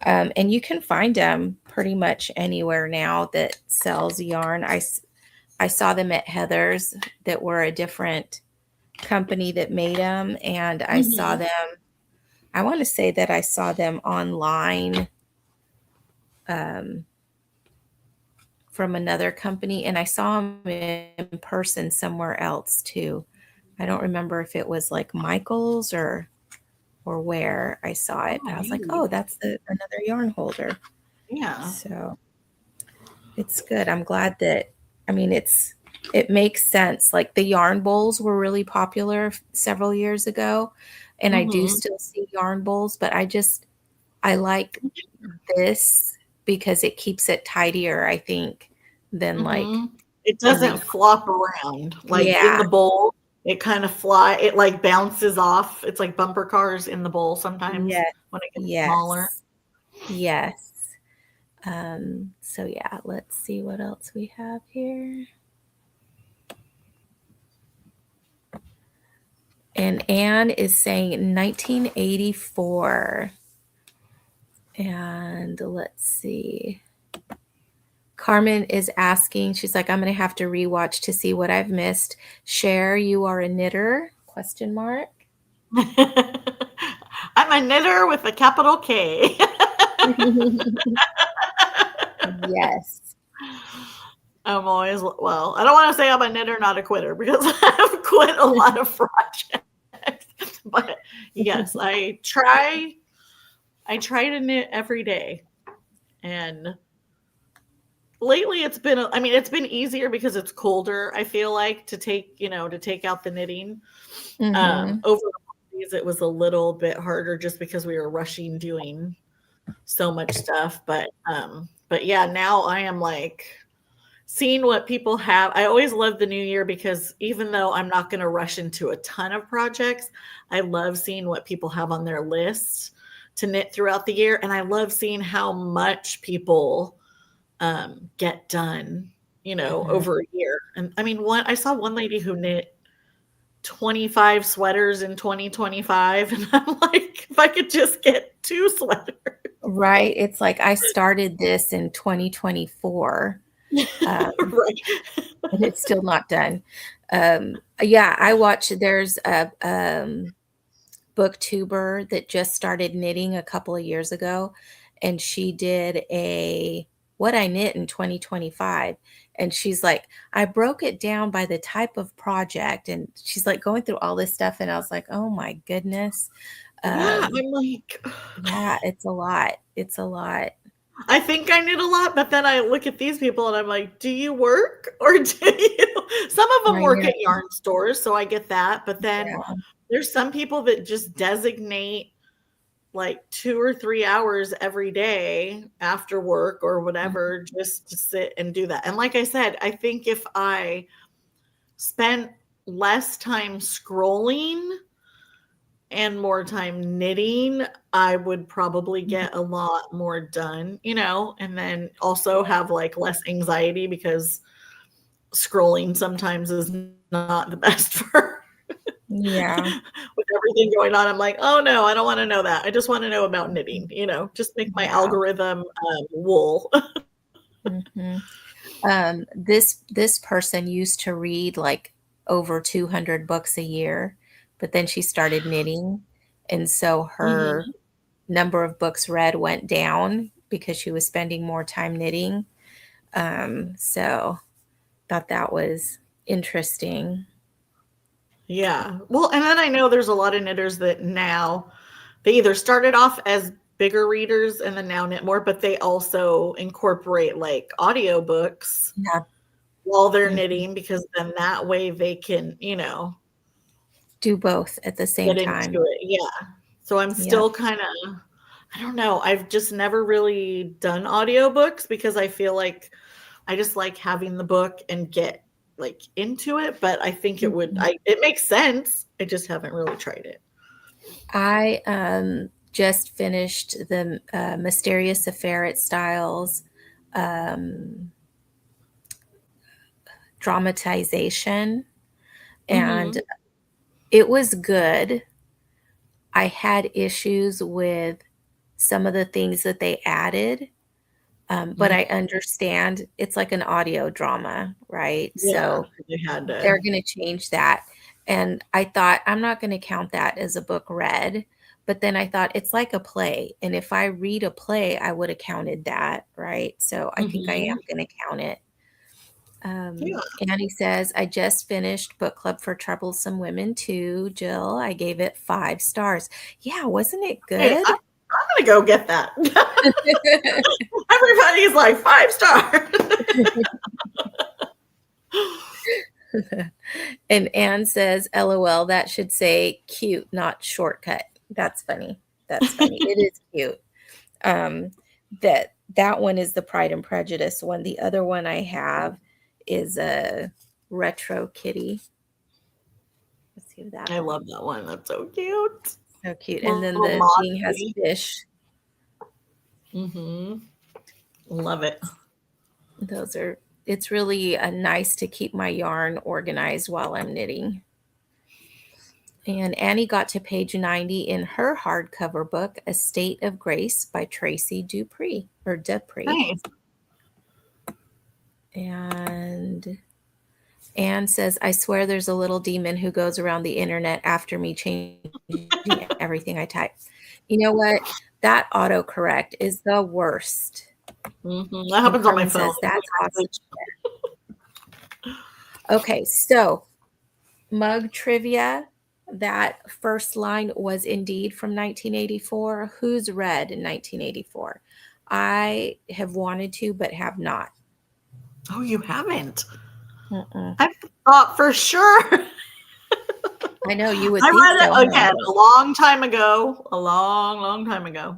And you can find them pretty much anywhere now that sells yarn. I saw them at Heather's that were a different company that made them. And I saw Mhm. them, I want to say that I saw them online um, from another company. And I saw them in person somewhere else too. I don't remember if it was like Michael's or where I saw it, Oh, but I was like, maybe. oh, that's another yarn holder. Yeah. So it's good. I'm glad that, I mean, it makes sense. Like the yarn bowls were really popular several years ago, and I do Mhm. still see yarn bowls, but I like this because it keeps it tidier, I think, than like Mhm. It the doesn't reef. flop around like in Yeah. the bowl. It kind of it like bounces off. It's like bumper cars in the bowl sometimes Yes. when it gets smaller. Yes. Yes. So yeah, let's see what else we have here. And Anne is saying 1984. And let's see. Carmen is asking, she's like, I'm going to have to rewatch to see what I've missed. Cher, you are a knitter? Question mark. I'm a knitter with a capital K. Yes. I'm always, well, I don't want to say I'm a knitter, not a quitter, because I've quit a lot of projects. But yes, I try to knit every day. And lately it's been easier because it's colder, I feel like, to take out the knitting. Mm-hmm. Over the holidays, it was a little bit harder just because we were rushing doing so much stuff. But yeah, now I am like seeing what people have. I always love the new year because even though I'm not going to rush into a ton of projects, I love seeing what people have on their lists to knit throughout the year. And I love seeing how much people get done, Mm-hmm. over a year. And I mean, I saw one lady who knit 25 sweaters in 2025. And I'm like, if I could just get 2 sweaters. Right. It's like I started this in 2024. Right. And it's still not done. Yeah, I watch. There's a booktuber that just started knitting a couple of years ago, and she did a what I knit in 2025. And she's like, I broke it down by the type of project, and she's like going through all this stuff, and I was like, oh my goodness. Yeah, Um, I'm like, yeah, it's a lot. It's a lot. I think I knit a lot, but then I look at these people and I'm like, do you work or do you? Some of them I work know. at yarn stores, so I get that. But then Yeah. there's some people that just designate like 2 or 3 hours every day after work or Mhm. whatever just to sit and do that. And like I said, I think if I spent less time scrolling and more time knitting, I would probably get a lot more done, and then also have like less anxiety because scrolling sometimes is not the best for Yeah. with everything going on. I'm like, oh no, I don't want to know that. I just want to know about knitting, just make my Yeah. algorithm wool. Hmm. This person used to read like over 200 books a year, but then she started knitting, and so her Hmm. number of books read went down because she was spending more time knitting. So thought that was interesting. Yeah. Well, and then I know there's a lot of knitters that now they either started off as bigger readers and then now knit more, but they also incorporate like audiobooks Yeah. while they're Mhm. knitting because then that way they can, Do both at the same get into time. it. Yeah. So I'm Yep. still kind of, I don't know. I've just never really done audiobooks because I feel like I just like having the book and get like into it, but I think Mhm. it makes sense. I just haven't really tried it. I just finished the Mysterious Affair at Styles um, dramatization, and Mhm. it was good. I had issues with some of the things that they added, but Mm, I understand it's like an audio drama, right? yeah, So they had they're to. going to change that. And I thought, I'm not going to count that as a book read. But then I thought, it's like a play. And if I read a play, I would have counted that, right? So I think I am Mhm. going to count it. Yeah. Annie says, I just finished Book Club for Troublesome Women too, Jill. I gave it 5 stars. Yeah, wasn't it Hey, good? I'm gonna go get that. Everybody's like 5 star. And Anne says, LOL, that should say cute, not shortcut. That's funny. That's funny. It is cute. Um, that one is the Pride and Prejudice one. The other one I have is a retro kitty. Let's see that I one. love that one. That's so cute. So cute. And then Little the mod thing has kitty. fish. Mhm. Love it. Those are, it's really nice to keep my yarn organized while I'm knitting. And Annie got to page 90 in her hardcover book, A State of Grace by Tracy Dupree or Dupree. Nice. And Anne says, I swear there's a little demon who goes around the internet after me changing everything I type. You know what? That autocorrect is the worst. That And happens on my Carmen phone. says, that's awesome. Okay, so mug trivia. That first line was indeed from 1984. Who's read in 1984? I have wanted to, but have not. Oh, you haven't? Mm-mm. I thought for sure. I know you would I think read so, it huh? again a long time ago. A long, long time ago.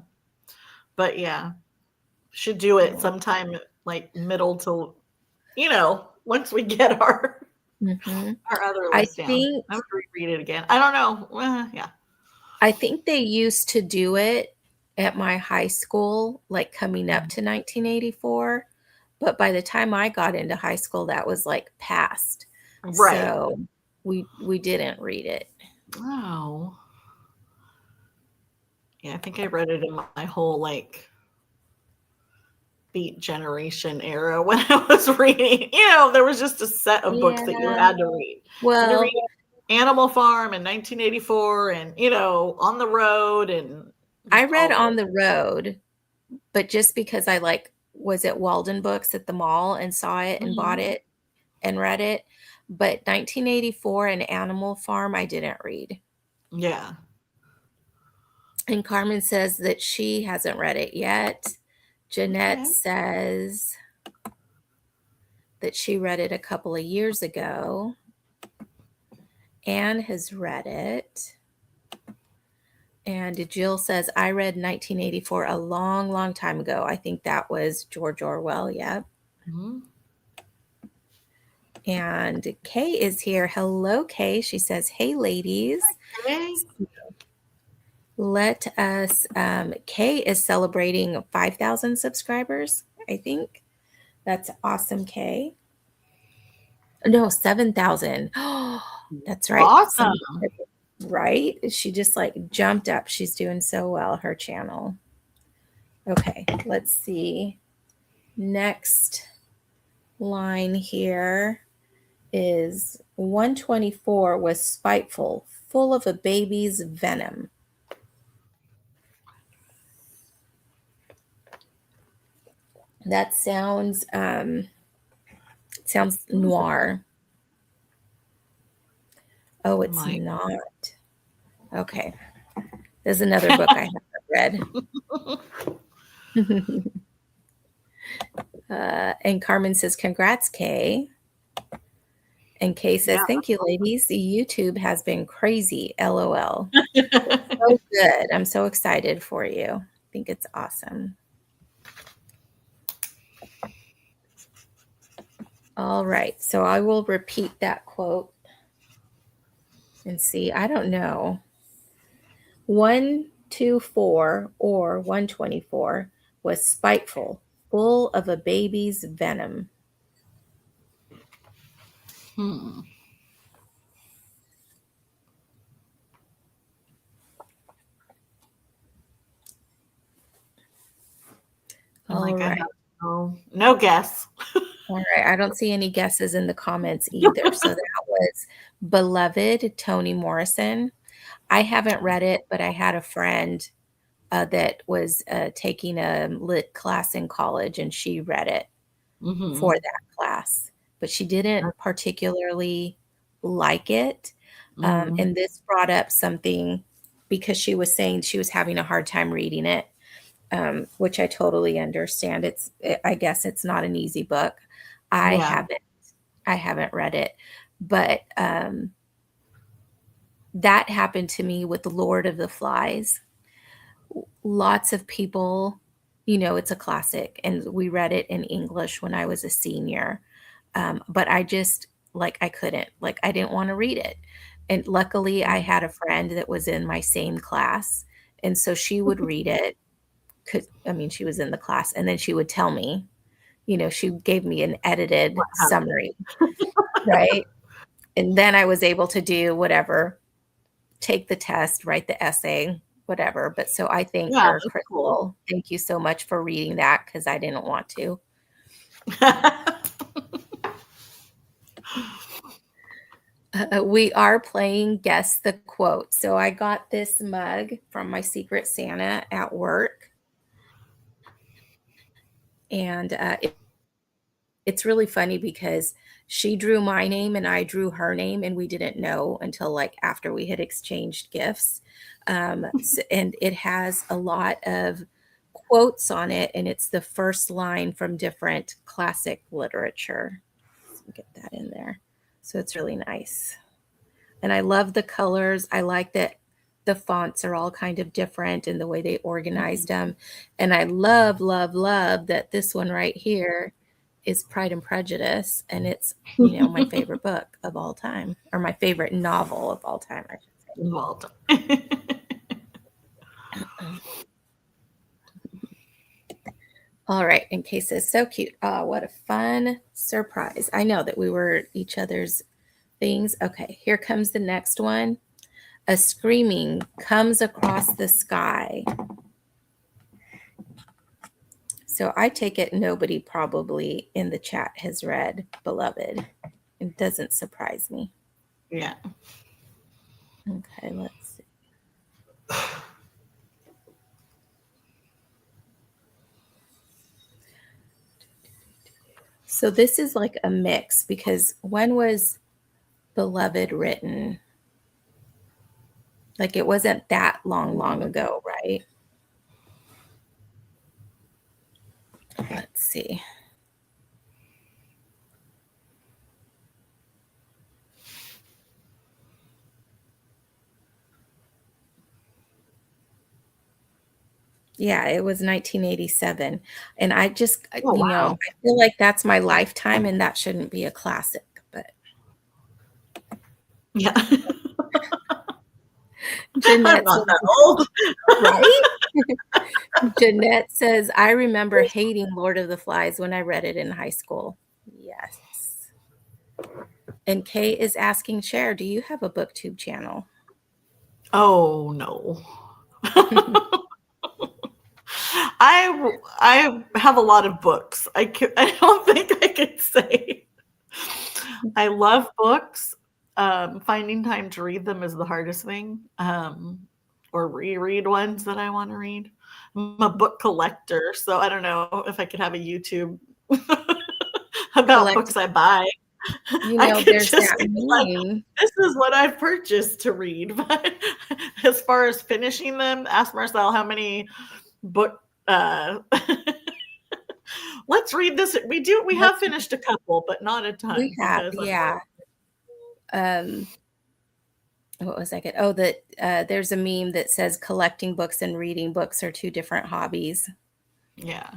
But yeah, should do it But, sometime like middle to once we get mm-hmm. our other I list down. think I would reread it again. I don't know. Yeah. I think they used to do it at my high school, like coming up to 1984. But by the time I got into high school, that was like past. Right. So we didn't read it. Oh. Yeah, I think I read it in my whole like Beat Generation era when I was reading. There was just a set of books that you Yeah. had to read. You had to Well, read Animal Farm in 1984 and, On the Road and I just read all of On it. the Road, but just because I like was at Walden Books at the mall and saw it and bought Mhm. it and read it. But 1984 and Animal Farm I didn't read. Yeah. And Carmen says that she hasn't read it yet. Jeanette Okay. says that she read it a couple of years ago. Anne has read it. And Jill says, I read 1984 a long, long time ago. I think that was George Orwell. Yep. Mhm. And Kay is here. Hello, Kay. She says, hey, ladies. Okay. Let us, Kay is celebrating 5,000 subscribers, I think. That's awesome, Kay. No, 7,000. Oh, that's right. Awesome. Right? She just like jumped up. She's doing so well, her channel. Okay, let's see. Next line here is 124 was spiteful, full of a baby's venom. That sounds noir. Oh, it's not. Okay. There's another book I haven't read. And Carmen says, congrats, Kay. And Kay says, thank you, ladies. The YouTube has been crazy. LOL. So good. I'm so excited for you. I think it's awesome. All right. So I will repeat that quote and see. I don't know. 124 or 124 was spiteful, full of a baby's venom. All right. No guess. All right. I don't see any guesses in the comments either. So that was Beloved, Toni Morrison. I haven't read it, but I had a friend that was taking a lit class in college, and she read it for that class, but she didn't particularly like it. And this brought up something because she was saying she was having a hard time reading it, which I totally understand. I guess it's not an easy book. I haven't read it, but that happened to me with The Lord of the Flies. Lots of people, it's a classic, and we read it in English when I was a senior. But I just, I couldn't, I didn't want to read it. And luckily I had a friend that was in my same class. And so she would read it. She was in the class, and then she would tell me, she gave me an edited summary, right? And then I was able to do whatever, take the test, write the essay, whatever. But so I thank her, Crystal. Cool. Thank you so much for reading that, because I didn't want to. We are playing Guess the Quote. So I got this mug from my Secret Santa at work. And it's really funny because she drew my name and I drew her name, and we didn't know until after we had exchanged gifts. And it has a lot of quotes on it, and it's the first line from different classic literature. Let's get that in there. So it's really nice. And I love the colors. I like that the fonts are all kind of different in the way they organized them. And I love, love, love that this one right here is Pride and Prejudice. And it's, my favorite book of all time, or my favorite novel of all time, I should say. All right. And Kay says, so cute. Oh, what a fun surprise. I know that we were each other's things. Okay, here comes the next one. A screaming comes across the sky. So I take it nobody probably in the chat has read Beloved. It doesn't surprise me. Yeah. Okay, let's see. So this is like a mix, because when was Beloved written? It wasn't that long ago, right? let's see. Yeah, it was 1987. And I just, Oh, wow. I feel like that's my lifetime and that shouldn't be a classic, but Yeah. I'm Jeanette not says, that old. right? Jeanette says, I remember hating Lord of the Flies when I read it in high school. Yes. And Kay is asking, Cher, do you have a BookTube channel? Oh, no. I have a lot of books. I don't think I could say. I love books. Finding time to read them is the hardest thing. Or reread ones that I want to read. I'm a book collector, so I don't know if I could have a YouTube about Collect, books I buy. I could there's just that be like, meme. this is what I've purchased to read. But as far as finishing them, ask Marcel how many book let's read this. We have finished a couple, but not a ton We have, because yeah. What was I get? Oh, that there's a meme that says collecting books and reading books are two different hobbies. yeah.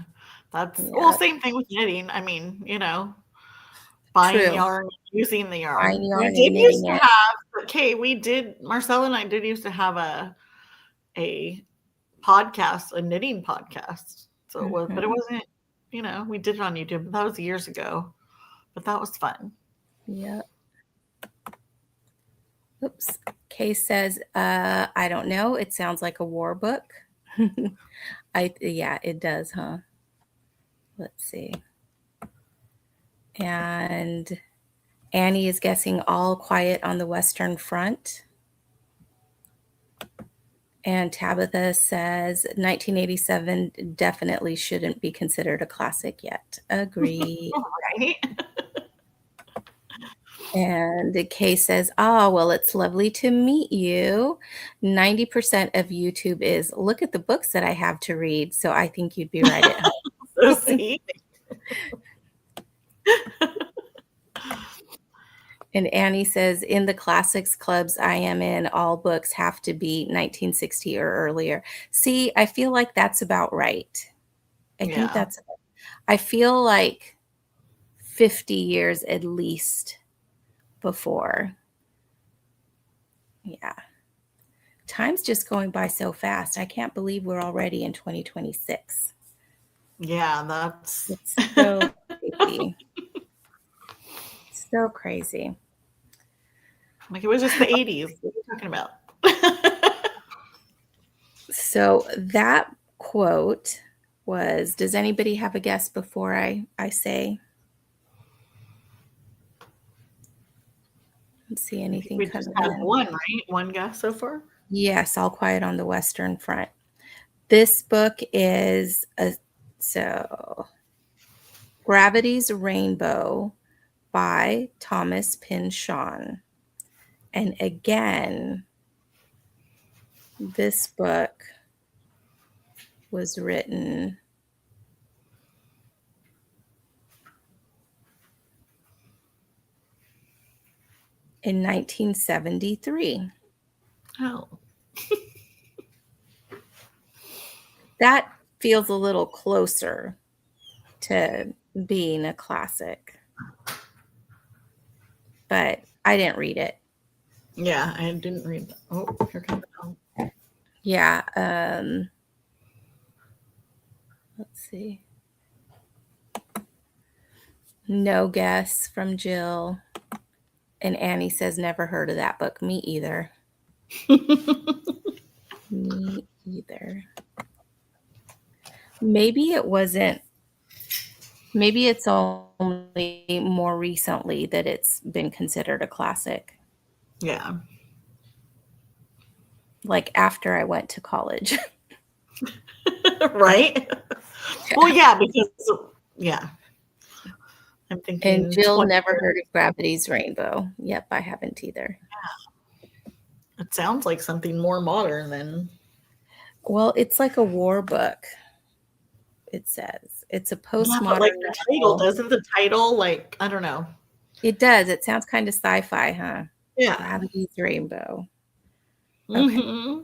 That's Yeah, same thing with knitting. I mean, buying true. yarn, using the Buying yarn. We yarn and did used knitting to it. have, okay, Marcel and I did used to have a podcast, a knitting podcast. So it was, but it Mhm. wasn't, we did it on YouTube. But that was years ago. But that was fun. Yep. Oops. Kay says, I don't know. It sounds like a war book. Yeah, it does, huh? Let's see. And Annie is guessing All Quiet on the Western Front. And Tabitha says 1987 definitely shouldn't be considered a classic yet. Agree. Right? And Kay says, oh, well, it's lovely to meet you. 90% of YouTube is look at the books that I have to read. So I think you'd be right at home. So see? And Annie says, in the classics clubs I am in, all books have to be 1960 or earlier. See, I feel like that's about right. Yeah. I feel like 50 years at least before. Yeah. Time's just going by so fast. I can't believe we're already in 2026. Yeah, that's It's so crazy. So crazy. like it was just the 80s. What are you talking about? So that quote was, does anybody have a guess before I say? Let's see anything We just coming have in. one, right? One guess so far? Yes, All Quiet on the Western Front. This book is Gravity's Rainbow by Thomas Pynchon. And again, this book was written in 1973. Oh. That feels a little closer to being a classic. But I didn't read it. Yeah, I didn't read that. Oh, here comes the phone. Yeah. Let's see. No guess from Jill. And Annie says, never heard of that book. Me either. Me either. Maybe it wasn't. Maybe it's only more recently that it's been considered a classic. Yeah. Like after I went to college. Right? Well, yeah, because I'm thinking. And Jill never heard of Gravity's Rainbow. Yep, I haven't either. It sounds like something more modern than. Well, it's like a war book. it says. It's a Yeah, but postmodern like the title, novel. doesn't the title, like, I don't know. It does. It sounds kind of sci-fi, huh? Yeah. Gravity's Rainbow. Okay. Hmm.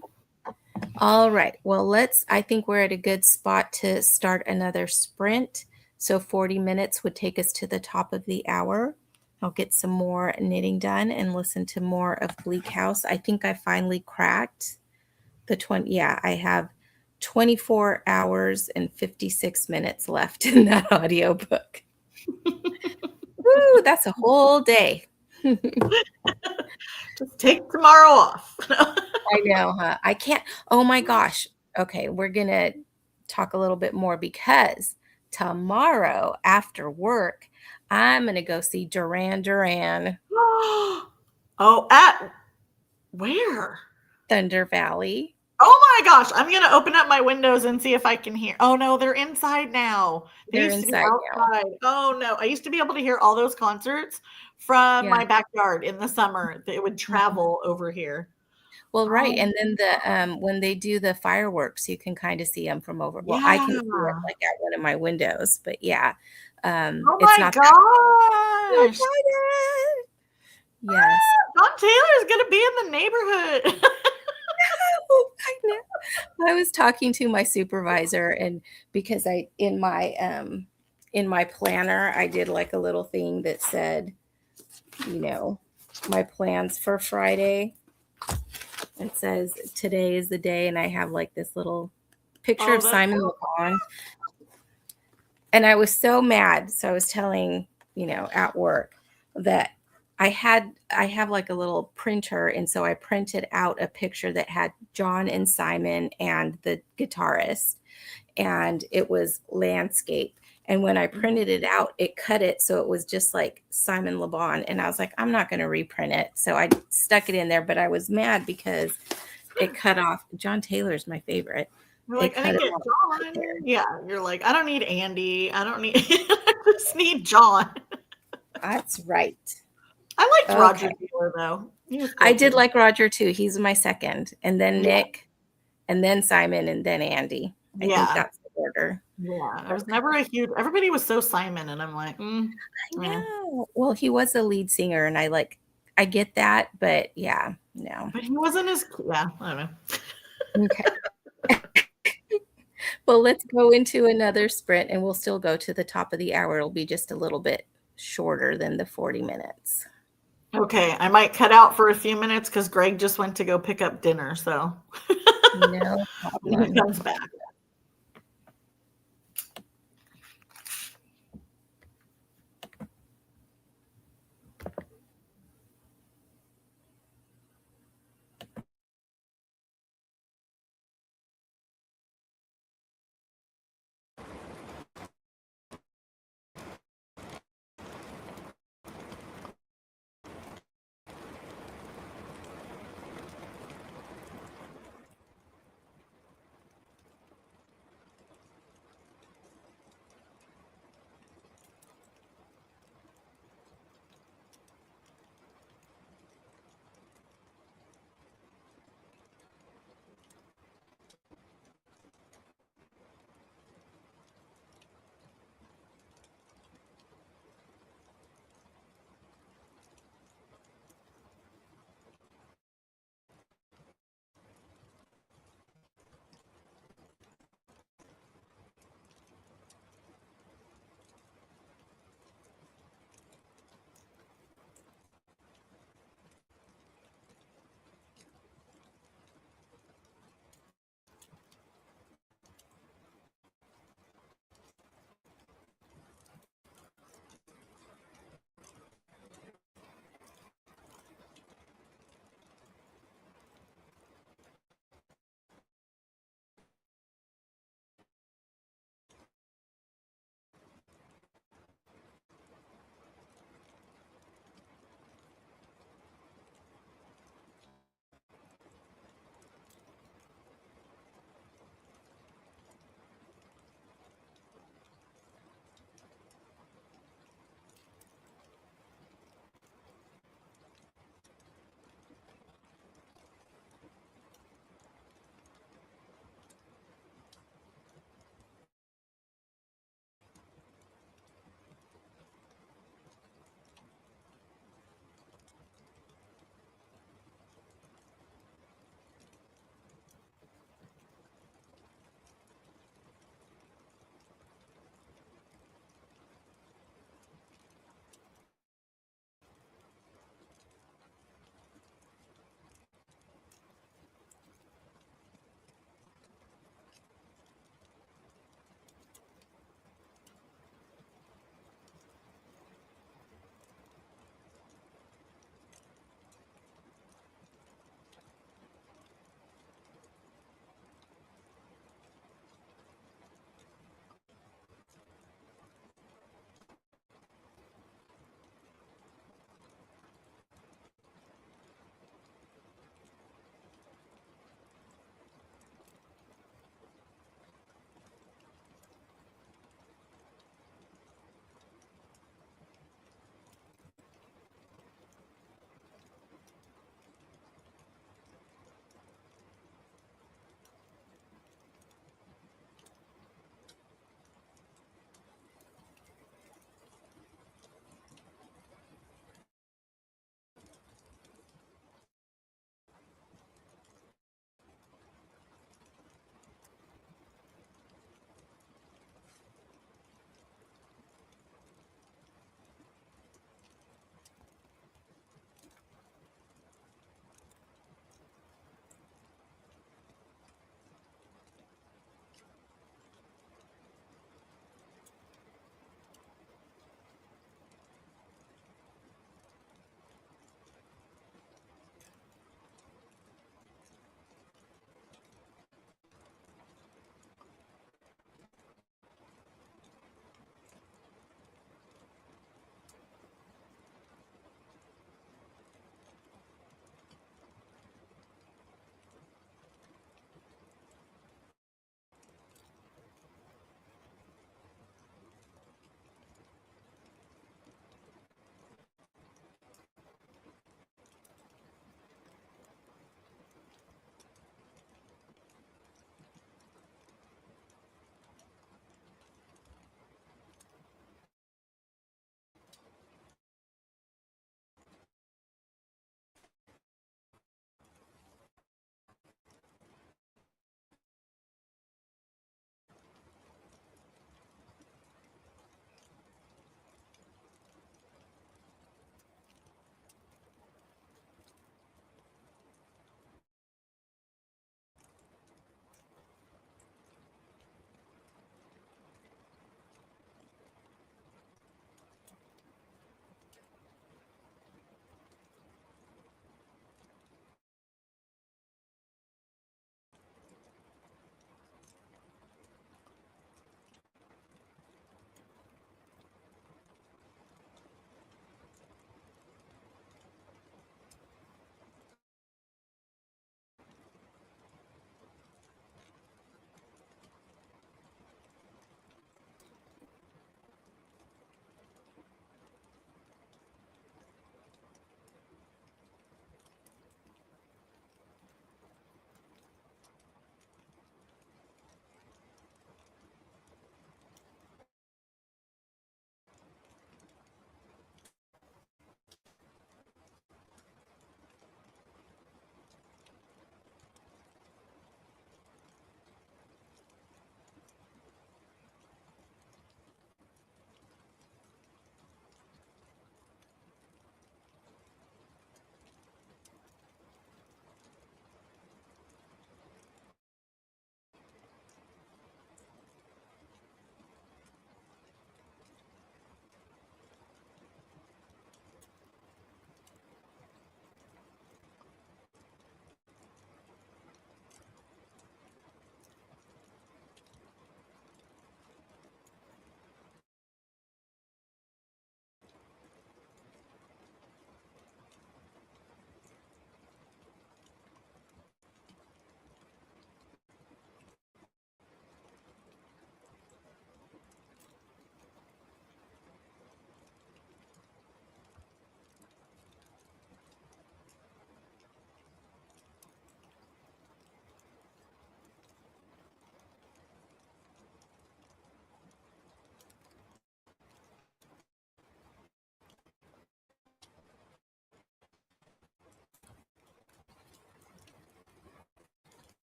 All right. Well, I think we're at a good spot to start another sprint. So 40 minutes would take us to the top of the hour. I'll get some more knitting done and listen to more of Bleak House. I think I finally cracked the 20. Yeah, I have 24 hours and 56 minutes left in that audiobook. Woo, that's a whole day. Just take tomorrow off. I know, huh? I can't. Oh my gosh. Okay, we're gonna talk a little bit more because tomorrow after work, I'm gonna go see Duran Duran, Oh, at where? Thunder Valley. Oh my gosh, I'm gonna open up my windows and see if I can hear. Oh no, they're inside now. They They're used to be inside now. outside. Oh no, I used to be able to hear all those concerts from Yeah. my backyard in the summer. It would Mhm. travel over here. Well, right. Oh And then when they do the fireworks, you can kind of see them from over. Well, I can see it yeah. like at one of my windows, but yeah, Oh it's my not that. I'm gosh. excited. Yes. Don Taylor's gonna be in the neighborhood. I know. I was talking to my supervisor, and because in my planner I did like a little thing that said, you know, my plans for Friday. It says today is the day, and I have like this little picture Oh, of that's Simon cool. LeBon. And I was so mad. So I was telling, at work that I have like a little printer, and so I printed out a picture that had John and Simon and the guitarist, and it was landscape. And when I printed it out, it cut it so it was just like Simon Le Bon. And I was like, I'm not going to reprint it. So I stuck it in there, but I was mad because it cut off. John Taylor's my favorite. You're It like, I cut didn't it get off right John. there. Yeah, you're like, I don't need Andy. I don't need. I just need John. That's right. I liked Roger Okay. Taylor though. He was I cool did too. like Roger too. He's my second, and then Yeah, Nick, and then Simon, and then Andy. I think yeah, that's the order. yeah. I was Okay. never a huge. Everybody was so Simon, and I'm like, I yeah. know. Well, he was the lead singer, and I get that, but yeah, no. But he wasn't as. Yeah, I don't know. Okay. Well, let's go into another sprint, and we'll still go to the top of the hour. It'll be just a little bit shorter than the 40 minutes. Okay, I might cut out for a few minutes because Greg just went to go pick up dinner. So No when he problem. comes back.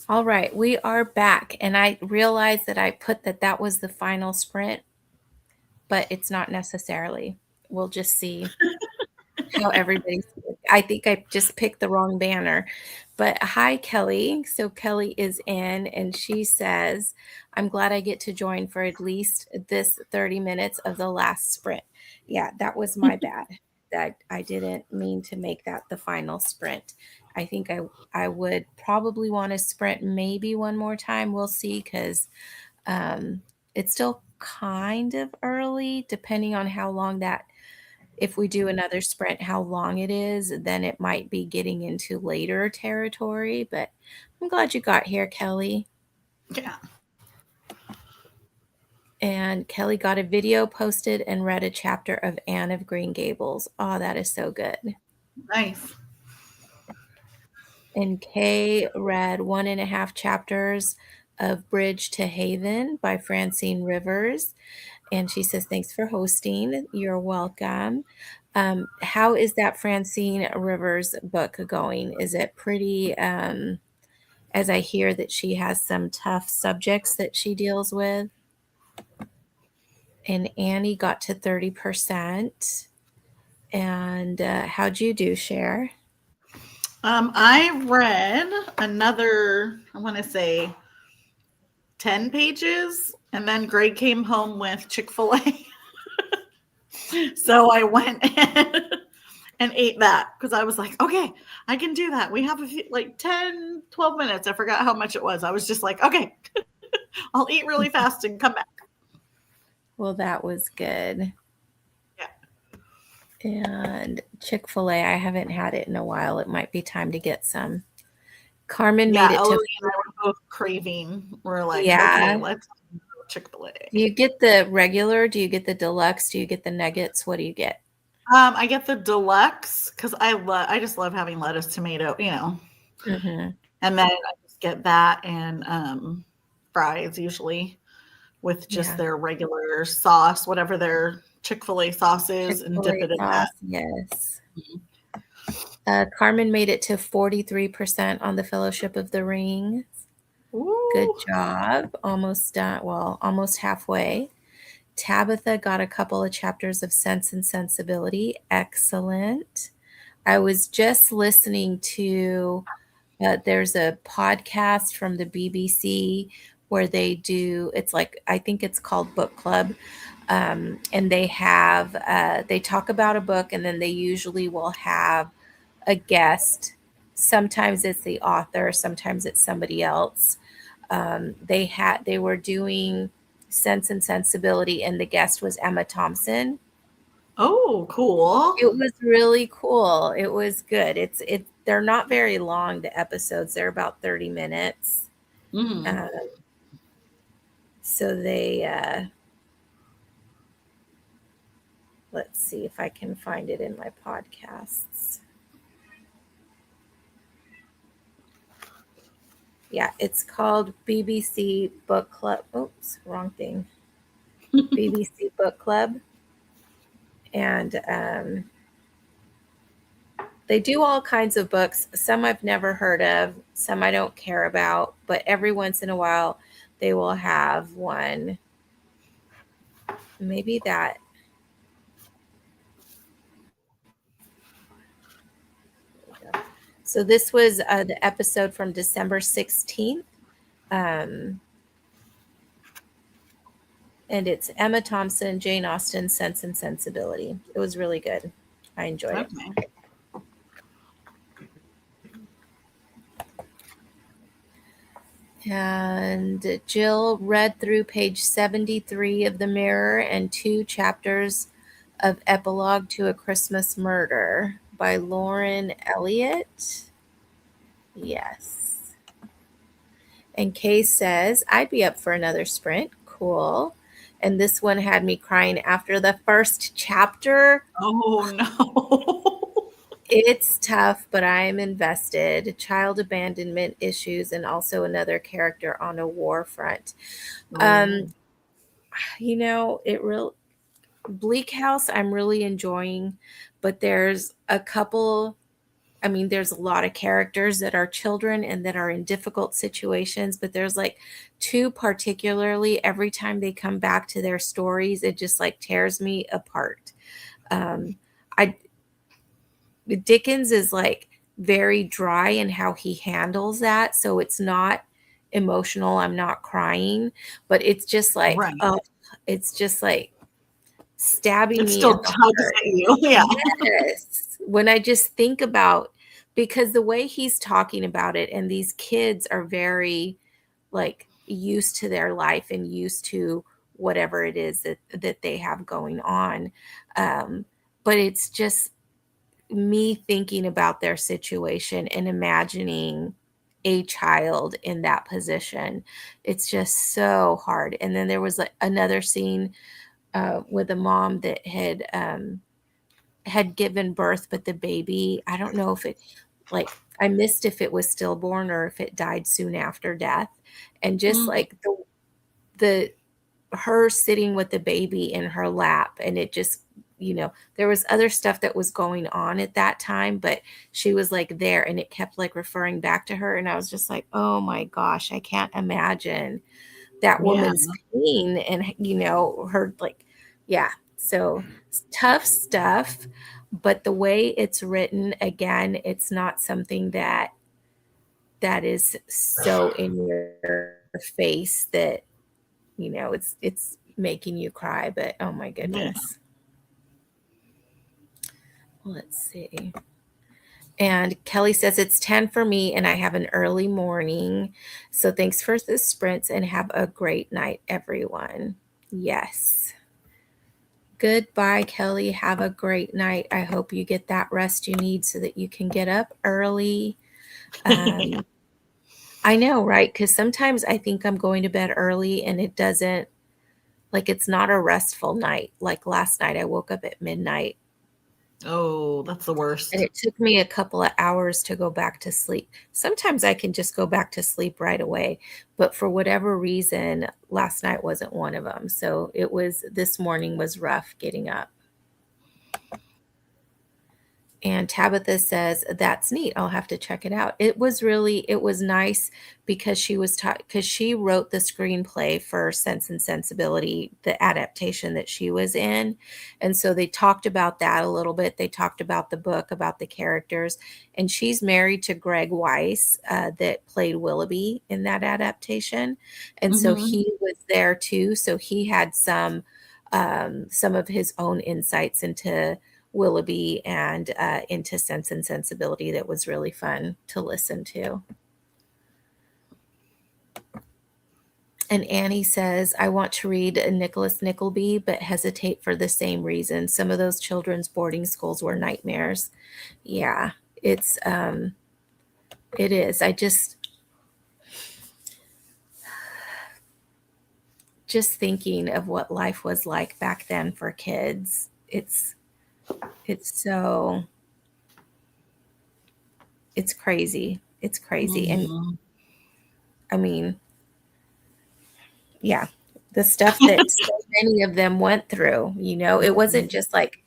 All right, we are back, and I realized that I put that was the final sprint, but it's not necessarily. We'll just see how everybody's. I think I just picked the wrong banner. But hi, Kelly. So Kelly is in, and she says, I'm glad I get to join for at least this 30 minutes of the last sprint. Yeah, that was my bad. That I didn't mean to make that the final sprint. I think I would probably want to sprint maybe one more time. We'll see, because it's still kind of early, depending on how long that, if we do another sprint, how long it is, then it might be getting into later territory. But I'm glad you got here, Kelly. Yeah. And Kelly got a video posted and read a chapter of Anne of Green Gables. Oh, that is so good. Nice. And Kay read 1.5 chapters of Bridge to Haven by Francine Rivers. And she says, thanks for hosting. You're welcome. How is that Francine Rivers book going? Is it pretty, as I hear that she has some tough subjects that she deals with? And Annie got to 30%. And how'd you do, Cher? I read another, I want to say 10 pages, and then Greg came home with Chick-fil-A. So I went and ate that because I was like, okay, I can do that. We have a few, like 10, 12 minutes. I forgot how much it was. I was just like, okay, I'll eat really fast and come back. Well, that was good. Yeah. And Chick-fil-A, I haven't had it in a while. It might be time to get some. Carmen made it Ellery to. and I were both craving. We're like, Yeah. okay, let's go Chick-fil-A. Do you get the regular? Do you get the deluxe? Do you get the nuggets? What do you get? I get the deluxe because I just love having lettuce, tomato, Mm-hmm. and then I just get that and fries usually with just their regular sauce, whatever their Chick-fil-A sauce is, and dip it in that. Yes. Carmen made it to 43% on the Fellowship of the Ring. Ooh. Good job. Almost done. Well, almost halfway. Tabitha got a couple of chapters of Sense and Sensibility. Excellent. I was just listening to, there's a podcast from the BBC where they do, it's like, I think it's called Book Club. And they talk about a book, and then they usually will have a guest. Sometimes it's the author, sometimes it's somebody else. They were doing Sense and Sensibility, and the guest was Emma Thompson. Oh, cool. It was really cool. It was good. They're not very long, the episodes. They're about 30 minutes. Mm. So they let's see if I can find it in my podcasts. Yeah, it's called BBC Book Club. Oops, wrong thing. BBC Book Club. And they do all kinds of books. Some I've never heard of, some I don't care about, but every once in a while they will have one. Maybe that. So this was the episode from December 16th. And it's Emma Thompson, Jane Austen, Sense and Sensibility. It was really good. I enjoyed it. And Jill read through page 73 of The Mirror and 2 chapters of Epilogue to a Christmas Murder by Lauren Elliott. Yes. And Kay says, I'd be up for another sprint. Cool. And this one had me crying after the first chapter. Oh, no. It's tough, but I am invested. Child abandonment issues, and also another character on a war front. Um, Oh, it real Bleak House I'm really enjoying, but there's a couple. I mean, there's a lot of characters that are children and that are in difficult situations, but there's like two particularly. Every time they come back to their stories, it just like tears me apart. Um, I Dickens is like very dry in how he handles that, so it's not emotional. I'm not crying, but it's just like, right. oh, it's just like stabbing It me still at the tugs heart. at you. Yeah. Yes. When I just think about, because the way he's talking about it, and these kids are very like used to their life and used to whatever it is that they have going on. Um, but it's just me thinking about their situation and imagining a child in that position. It's just so hard. And then there was like another scene with a mom that had given birth, but the baby, I don't know if it, like, I missed if it was stillborn or if it died soon after death. And just Mm, like the her sitting with the baby in her lap, and it just, there was other stuff that was going on at that time, but she was like there, and it kept like referring back to her, and I was just like, oh my gosh, I can't imagine that yeah. woman's pain, and her, like, yeah. So tough stuff, but the way it's written, again, it's not something that is so in your face that it's making you cry. But oh my Yeah. goodness. Let's see. And Kelly says it's 10 for me and I have an early morning. So thanks for the sprints and have a great night, everyone. Yes. Goodbye, Kelly. Have a great night. I hope you get that rest you need so that you can get up early. Um, I know, right? Because sometimes I think I'm going to bed early and it doesn't, like, it's not a restful night. Like last night, I woke up at midnight Oh, that's the and worst. it took me a couple of hours to go back to sleep. Sometimes I can just go back to sleep right away, but for whatever reason, last night wasn't one of them. So this morning was rough getting up. And Tabitha says, that's neat. I'll have to check it out. It was nice because because she wrote the screenplay for Sense and Sensibility, the adaptation that she was in. And so they talked about that a little bit. They talked about the book, about the characters. And she's married to Greg Weiss, that played Willoughby in that adaptation. And so Hmm. he was there too. So he had some of his own insights into Willoughby and into Sense and Sensibility that was really fun to listen to. And Annie says, I want to read Nicholas Nickleby, but hesitate for the same reason. Some of those children's boarding schools were nightmares. Yeah, it is. I just thinking of what life was like back then for kids. It's so it's crazy. It's crazy. And Hmm. I mean, yeah, the stuff that so many of them went through, it wasn't just like,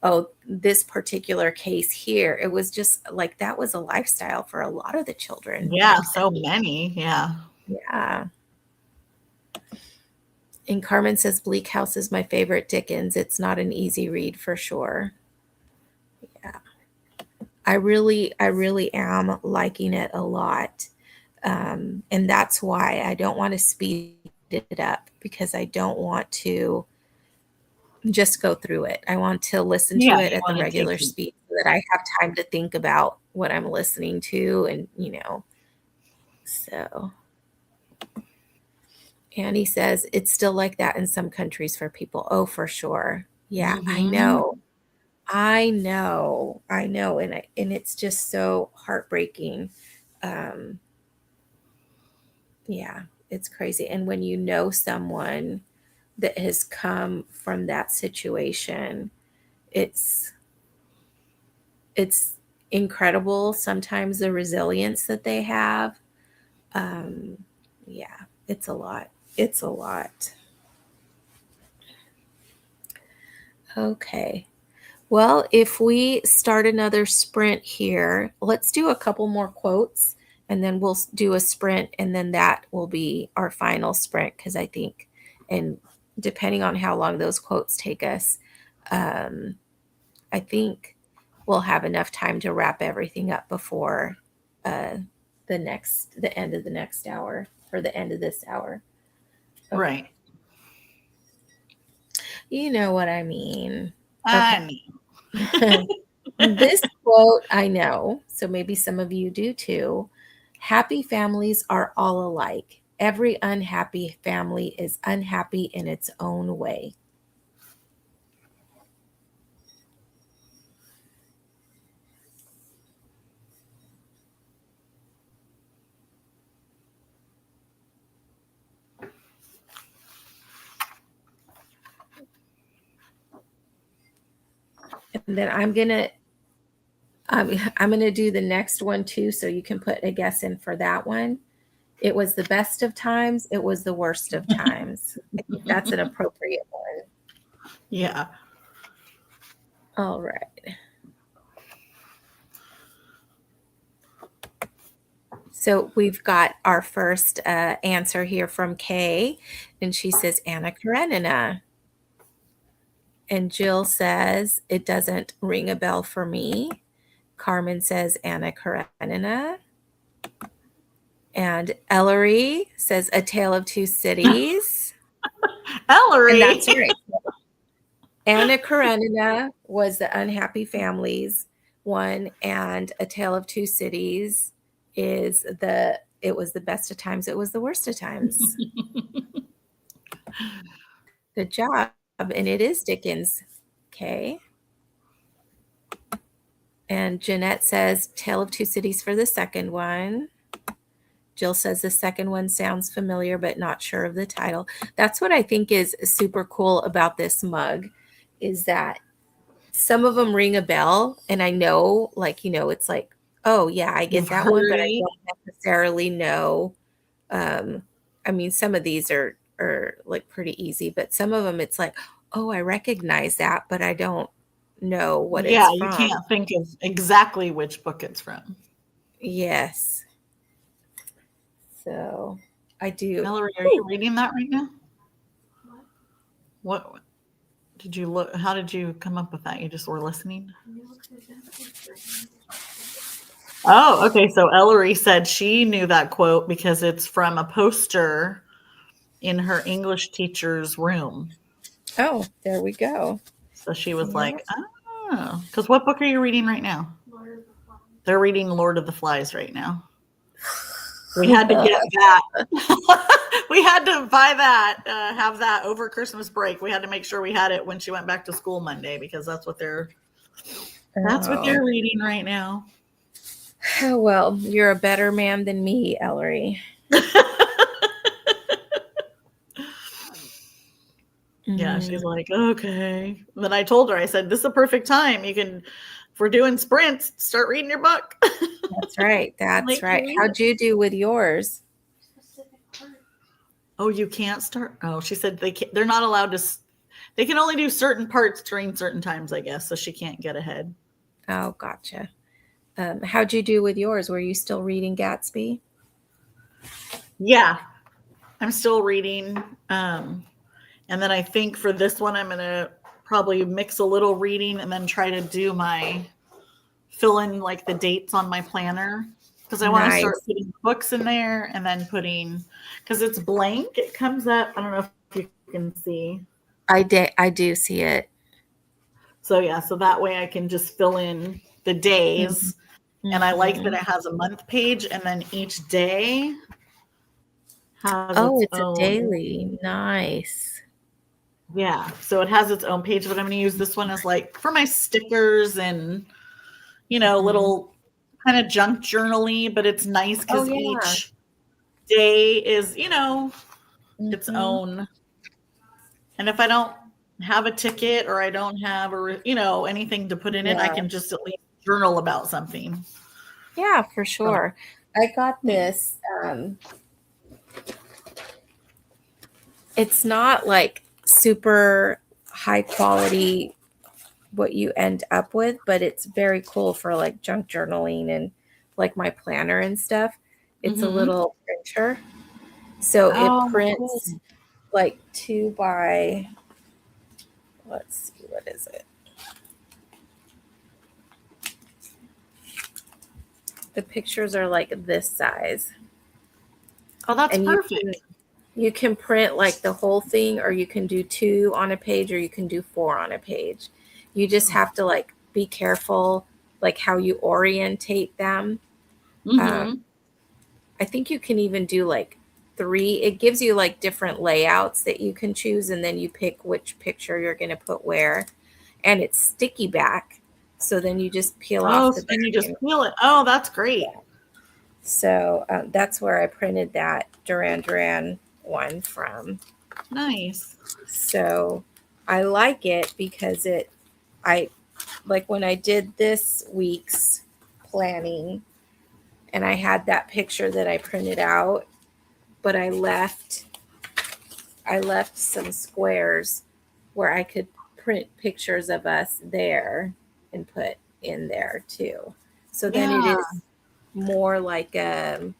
oh, this particular case here. It was just like that was a lifestyle for a lot of the children Yeah, back so many. Yeah. then. Yeah. And Carmen says Bleak House is my favorite Dickens. It's not an easy read for sure. Yeah. I really am liking it a lot. And that's why I don't want to speed it up, because I don't want to just go through it. I want to listen Yeah, to it you at the want to take regular it. speed so that I have time to think about what I'm listening to. And, so Annie says it's still like that in some countries for people. Oh, for sure. Yeah, I Hmm. know. I know. I know. And it's just so heartbreaking. Um, yeah, it's crazy. And when you know someone that has come from that situation, it's it's incredible sometimes the resilience that they have. Yeah, it's a lot. It's a lot. Okay. Well, if we start another sprint here, let's do a couple more quotes and then we'll do a sprint and then that will be our final sprint because I think, and depending on how long those quotes take us, I think we'll have enough time to wrap everything up before the end of the next hour or the end of this hour. Okay. Right. You know what I mean. I mean. This quote I know, so maybe some of you do too. Happy families are all alike. Every unhappy family is unhappy in its own way. And then I'm gonna do the next one too, so you can put a guess in for that one. It was the best of times. It was the worst of times. I think that's an appropriate one. Yeah. All right. So we've got our first answer here from Kay, and she says Anna Karenina. And Jill says it doesn't ring a bell for me. Carmen says Anna Karenina. And Ellery says A Tale of Two Cities. Ellery. And that's right. Anna Karenina was the unhappy families one, and A Tale of Two Cities is it was the best of times, it was the worst of times. Good job. And it is Dickens. Okay. And Jeanette says Tale of Two Cities for the second one. Jill says the second one sounds familiar, but not sure of the title. That's what I think is super cool about this mug, is that some of them ring a bell. And I know, like, it's like, oh, yeah, I get that one, but I don't necessarily know. I mean, some of these are like pretty easy, but some of them it's like, oh, I recognize that, but I don't know what it's from. Yeah, you can't think of exactly which book it's from. Yes. So I do. Ellery, are you reading that right now? What did you look? How did you come up with that? You just were listening? Oh, okay. So Ellery said she knew that quote because it's from a poster in her English teacher's room. Oh, there we go. So she was like, oh, because what book are you reading right now? They're reading Lord of the Flies right now. We had to get that. We had to buy that, have that over Christmas break. We had to make sure we had it when she went back to school Monday because that's what they're reading right now. Oh, well, you're a better man than me, Ellery. Yeah, she's like, okay. And then I told her, I said, this is a perfect time. You can, if we're doing sprints, start reading your book. That's right. That's right. How'd you do with yours? Oh, you can't start? Oh, she said they're not allowed to, they can only do certain parts during certain times, I guess. So she can't get ahead. Oh, gotcha. How'd you do with yours? Were you still reading Gatsby? Yeah, I'm still reading. And then I think for this one, I'm going to probably mix a little reading and then try to do fill in like the dates on my planner. Because I want to start putting books in there and then because it's blank. It comes up. I don't know if you can see. I do see it. So yeah, so that way I can just fill in the days. Mm-hmm. And I like that it has a month page and then each day has it's a daily. Nice. Yeah, so it has its own page, but I'm going to use this one as like for my stickers and, little kind of junk journal-y, but it's nice because each day is, its own. And if I don't have a ticket or I don't have anything to put in it, I can just at least journal about something. Yeah, for sure. I got this. It's not like super high quality what you end up with, but it's very cool for like junk journaling and like my planner and stuff. It's a little printer. So it prints like 2 by, let's see, what is it? The pictures are like this size. Oh, that's And perfect. you can print like the whole thing, or you can do 2 on a page, or you can do 4 on a page. You just have to like be careful like how you orientate them. I think you can even do like 3. It gives you like different layouts that you can choose, and then you pick which picture you're going to put where. And it's sticky back, so then you just peel off the so then you back just peel it. Oh, that's great. Yeah. So that's where I printed that Duran Duran one from. Nice. So I like it because I like when I did this week's planning and I had that picture that I printed out, but I left some squares where I could print pictures of us there and put in there too. So then it is more like a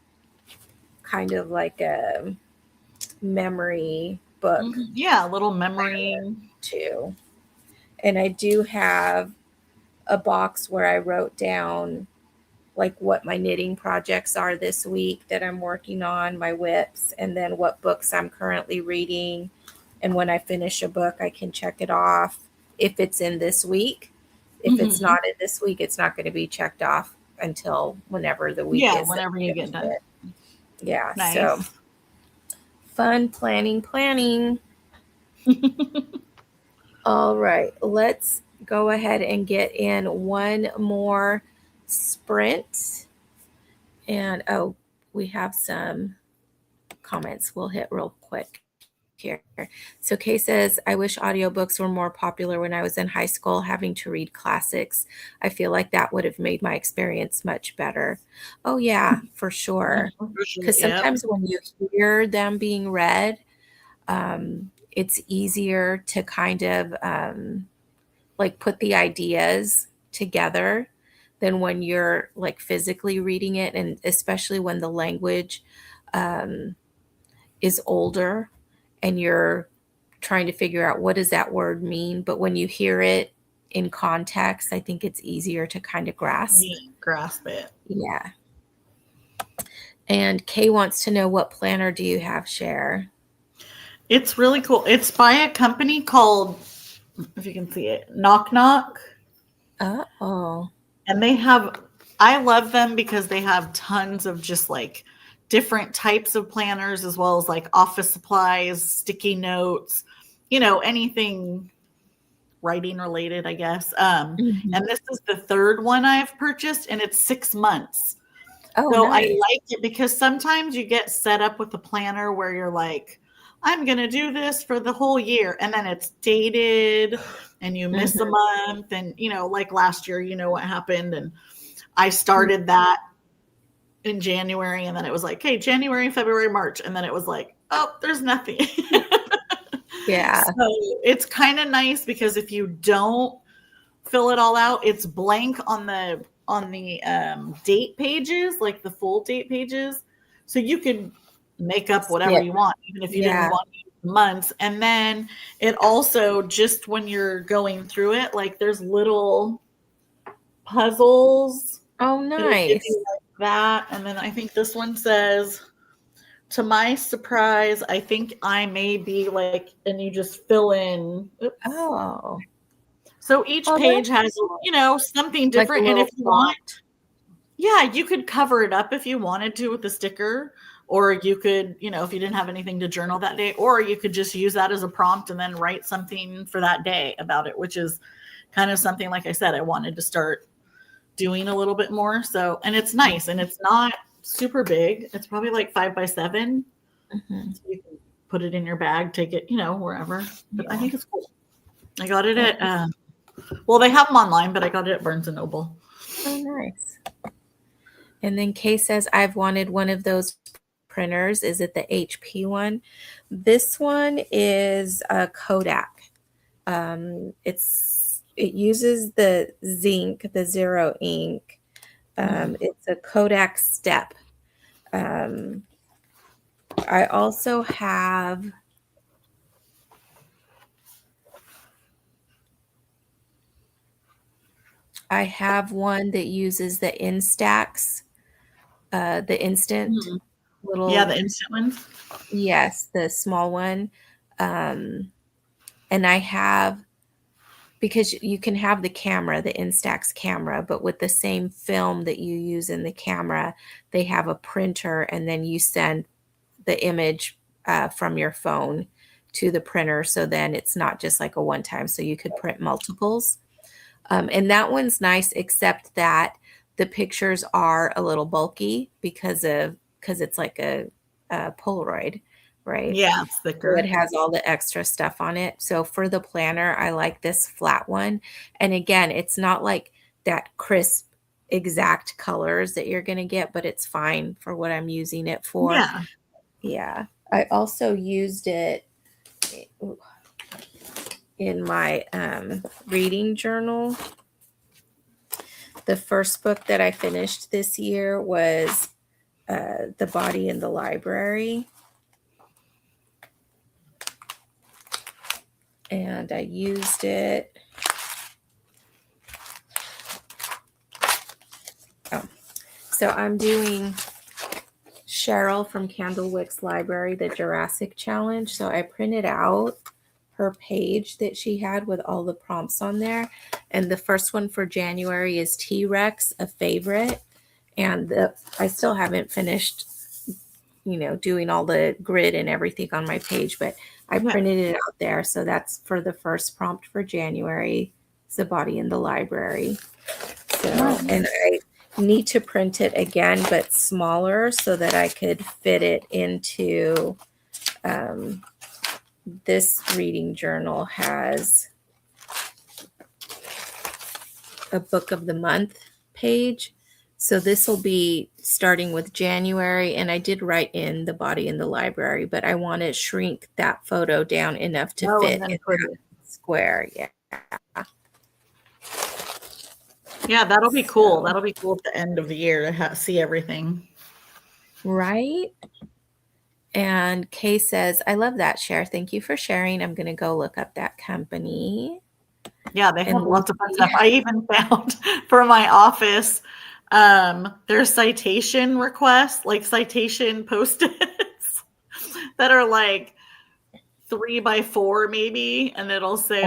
kind of like a memory book. Yeah, a little memory too. And I do have a box where I wrote down like what my knitting projects are this week that I'm working on, my whips, and then what books I'm currently reading. And when I finish a book, I can check it off if it's in this week. If it's not in this week, it's not going to be checked off until whenever the week is. Yeah, whenever you get done. Yeah, nice. So fun planning. All right, let's go ahead and get in one more sprint. And we have some comments we'll hit real quick here. So Kay says, I wish audiobooks were more popular when I was in high school, having to read classics. I feel like that would have made my experience much better. Oh yeah, for sure. Because sometimes when you hear them being read, it's easier to kind of like put the ideas together than when you're like physically reading it, and especially when the language is older and you're trying to figure out what does that word mean. But when you hear it in context, I think it's easier to kind of grasp it. Yeah. And Kay wants to know, what planner do you have, Cher? It's really cool. It's by a company called, if you can see it, Knock Knock. Oh. And I love them because they have tons of just like different types of planners, as well as like office supplies, sticky notes, anything writing related, I guess. And this is the third one I've purchased, and it's 6 months. Oh, so nice. I like it because sometimes you get set up with a planner where you're like, I'm going to do this for the whole year. And then it's dated and you miss a month. And, like last year, what happened. And I started that in January. And then it was like, hey, January, February, March. And then it was like, oh, there's nothing. Yeah. So it's kind of nice because if you don't fill it all out, it's blank on the date pages, like the full date pages. So you could make up whatever you want, even if you didn't want months. And then it also, just when you're going through it, like there's little puzzles. Oh, nice. Like that. And then I think this one says, to my surprise, I think I may be like, and you just fill in. Oops. Oh. So each page has, something different. Like, and if you want, you could cover it up if you wanted to with a sticker, or you could, if you didn't have anything to journal that day, or you could just use that as a prompt and then write something for that day about it, which is kind of something, like I said, I wanted to start doing a little bit more. So, and it's nice, and it's not super big. It's probably like 5 by 7. So you can put it in your bag, take it, wherever. But I think it's cool. I got it at, well, they have them online, but I got it at Barnes & Noble. Oh, nice. And then Kay says, I've wanted one of those printers. Is it the HP one? This one is a Kodak. It uses the zinc, the zero ink. It's a Kodak Step. I also have one that uses the Instax, the instant little. Yeah, the instant ones. Yes, the small one. And I have, because you can have the camera, the Instax camera, but with the same film that you use in the camera, they have a printer, and then you send the image from your phone to the printer. So then it's not just like a one time. So you could print multiples. And that one's nice, except that the pictures are a little bulky because it's like a Polaroid, right? Yeah, it's thicker. So it has all the extra stuff on it. So for the planner, I like this flat one. And again, it's not like that crisp, exact colors that you're going to get, but it's fine for what I'm using it for. Yeah. Yeah. I also used it in my reading journal. The first book that I finished this year was The Body in the Library. And I used it. So I'm doing Cheryl from Candlewick's Library, the Jurassic Challenge. So I printed out her page that she had with all the prompts on there. And the first one for January is T-Rex, a favorite. And I still haven't finished, doing all the grid and everything on my page, but I printed it out there. So that's for the first prompt for January. It's The Body in the Library. So, and I need to print it again, but smaller, so that I could fit it into this reading journal. Has a book of the month page. So this will be starting with January, and I did write in The Body in the Library, but I want to shrink that photo down enough to fit in that square. Yeah. Yeah, that'll be cool. That'll be cool at the end of the year to see everything. Right. And Kay says, I love that, Cher. Thank you for sharing. I'm going to go look up that company. Yeah, they have lots of fun stuff. I even found for my office, there's citation requests, like citation post-its that are like 3x4 maybe, and it'll say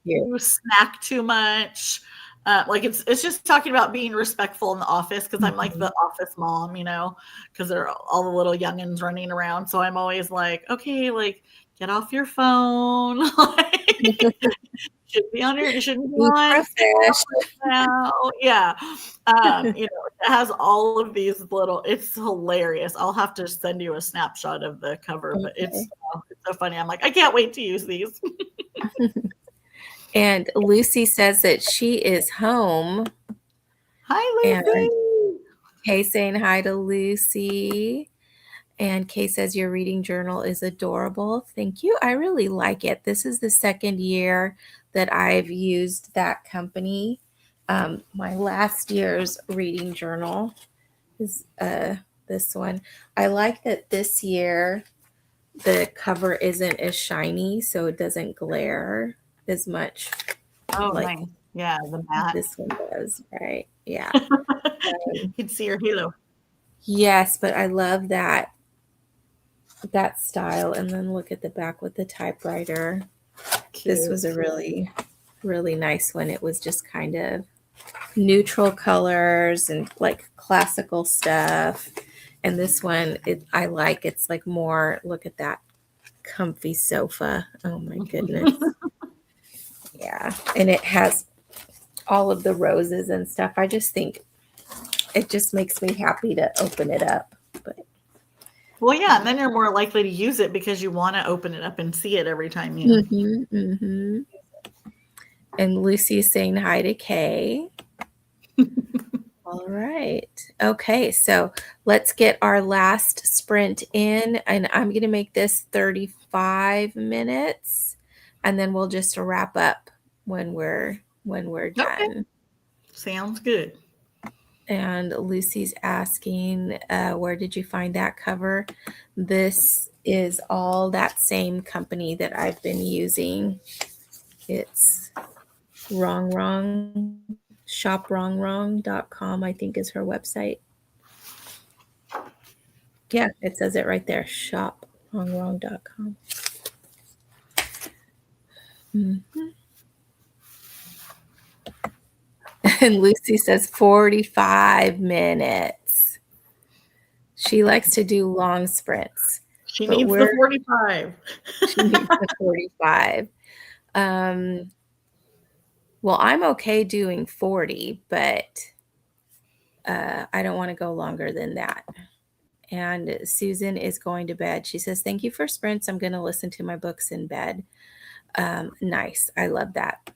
you snack too much. Like it's just talking about being respectful in the office, because I'm like the office mom, because they're all the little youngins running around. So I'm always like, okay, like get off your phone. Should be on you shouldn't be on now. Yeah. It has all of these little, it's hilarious. I'll have to send you a snapshot of the cover, but it's so funny. I'm like, I can't wait to use these. And Lucy says that she is home. Hi, Lucy. Kay saying hi to Lucy. And Kay says your reading journal is adorable. Thank you. I really like it. This is the second year that I've used that company. My last year's reading journal is this one. I like that this year the cover isn't as shiny, so it doesn't glare as much. Oh, nice. Yeah, the matte. This one does, right? Yeah. You can see your halo. Yes, but I love that style. And then look at the back with the typewriter. Cute. This was a really, really nice one. It was just kind of neutral colors and like classical stuff. And this one, I like, it's like more, look at that comfy sofa. Oh my goodness. Yeah. And it has all of the roses and stuff. I just think it just makes me happy to open it up. But well, yeah, and then you're more likely to use it because you want to open it up and see it every time you. And Lucy is saying hi to Kay. right. Okay, so let's get our last sprint in, and I'm going to make this 35 minutes, and then we'll just wrap up when we're Okay. done. Sounds good. And Lucy's asking, where did you find that cover? This is all that same company that I've been using. It's shopwrongwrong.com, I think is her website. Yeah, it says it right there, shopwrongwrong.com. Mm-hmm. And Lucy says 45 minutes. She likes to do long sprints. She but needs the 45. She needs the 45. Well, I'm okay doing 40, but I don't want to go longer than that. And Susan is going to bed. She says, thank you for sprints. I'm going to listen to my books in bed. Nice. I love that.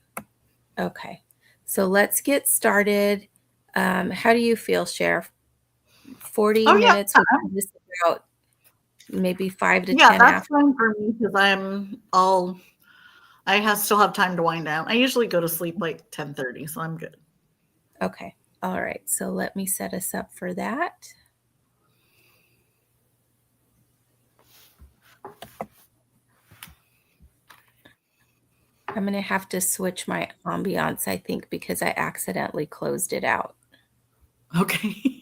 Okay. So let's get started. How do you feel, Sheriff? 40 Oh, yeah. minutes with just about maybe 5 to Yeah, 10 that's after. fine for me because still have time to wind down. I usually go to sleep like 10:30, so I'm good. Okay. All right. So let me set us up for that. I'm going to have to switch my ambiance, I think, because I accidentally closed it out. Okay.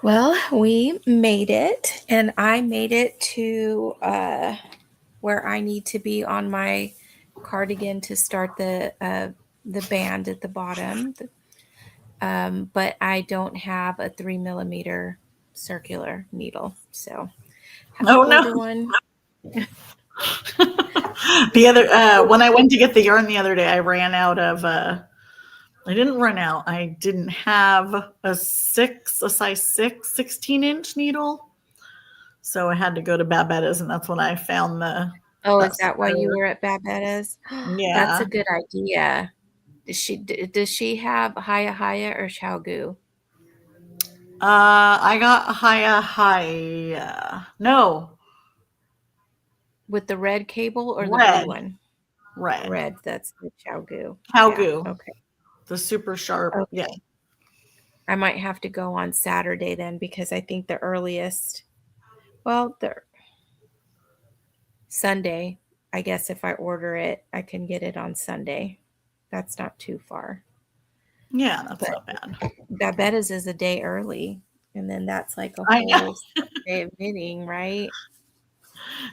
Well, we made it, and I made it to where I need to be on my cardigan to start the band at the bottom. But I don't have a 3 millimeter circular needle, so have to Oh order no. one. The other when I went to get the yarn the other day, I ran out of I didn't run out. I didn't have a size 6 16-inch needle. So I had to go to Babetta's, and that's when I found Oh, is that that why you sweater. were at Babetta's? That's Yeah. a good idea. Does she have Haya Haya or Xiaogu I got Haya. No, with the red cable or the blue red. one? Red. Red. That's the Xiaogu. Yeah. Calgoo. Okay. The super sharp. Yeah. Okay. I might have to go on Saturday then because I think the earliest, well, the Sunday, I guess if I order it, I can get it on Sunday. That's not too far. Yeah, that's But not bad. Babetta's is a day early, and then that's like a I know. whole day of knitting, right?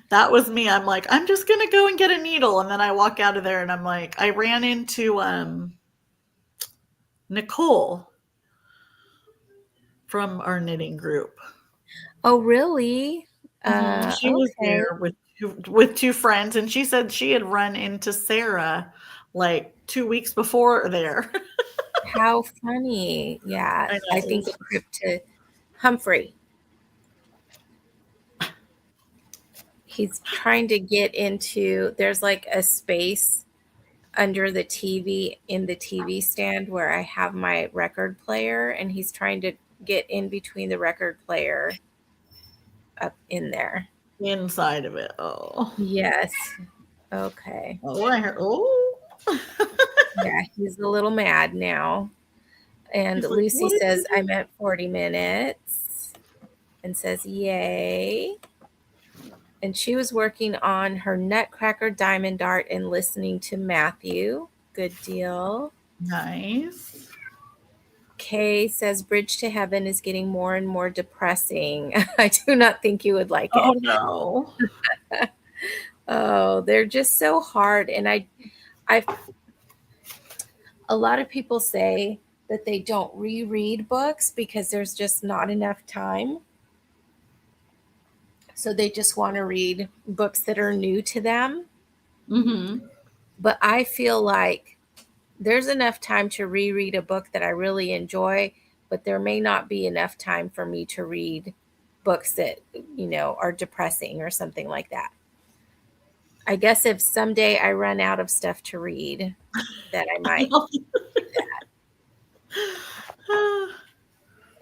That was me. I'm like, I'm just gonna go and get a needle, and then I walk out of there, and I'm like, I ran into Nicole from our knitting group. Oh, really? She was Okay. there with two friends, and she said she had run into Sarah like 2 weeks before there. How funny. Yeah. I I know. think a trip to Humphrey. He's trying to get into, there's like a space under the TV in the TV stand where I have my record player, and he's trying to get in between the record player up in there. Inside of it. Oh. Yes. Okay. Oh, I heard. Oh. Yeah, he's a little mad now. And He's like, Lucy what did says, you I do? meant 40 minutes and says, yay. And she was working on her Nutcracker Diamond Art and listening to Matthew. Good deal. Nice. Kay says Bridge to Heaven is getting more and more depressing. I do not think you would like Oh it. no. Oh, they're just so hard. And a lot of people say that they don't reread books because there's just not enough time. So they just want to read books that are new to them. Mm-hmm. But I feel like there's enough time to reread a book that I really enjoy, but there may not be enough time for me to read books that, are depressing or something like that. I guess if someday I run out of stuff to read, that I might do that.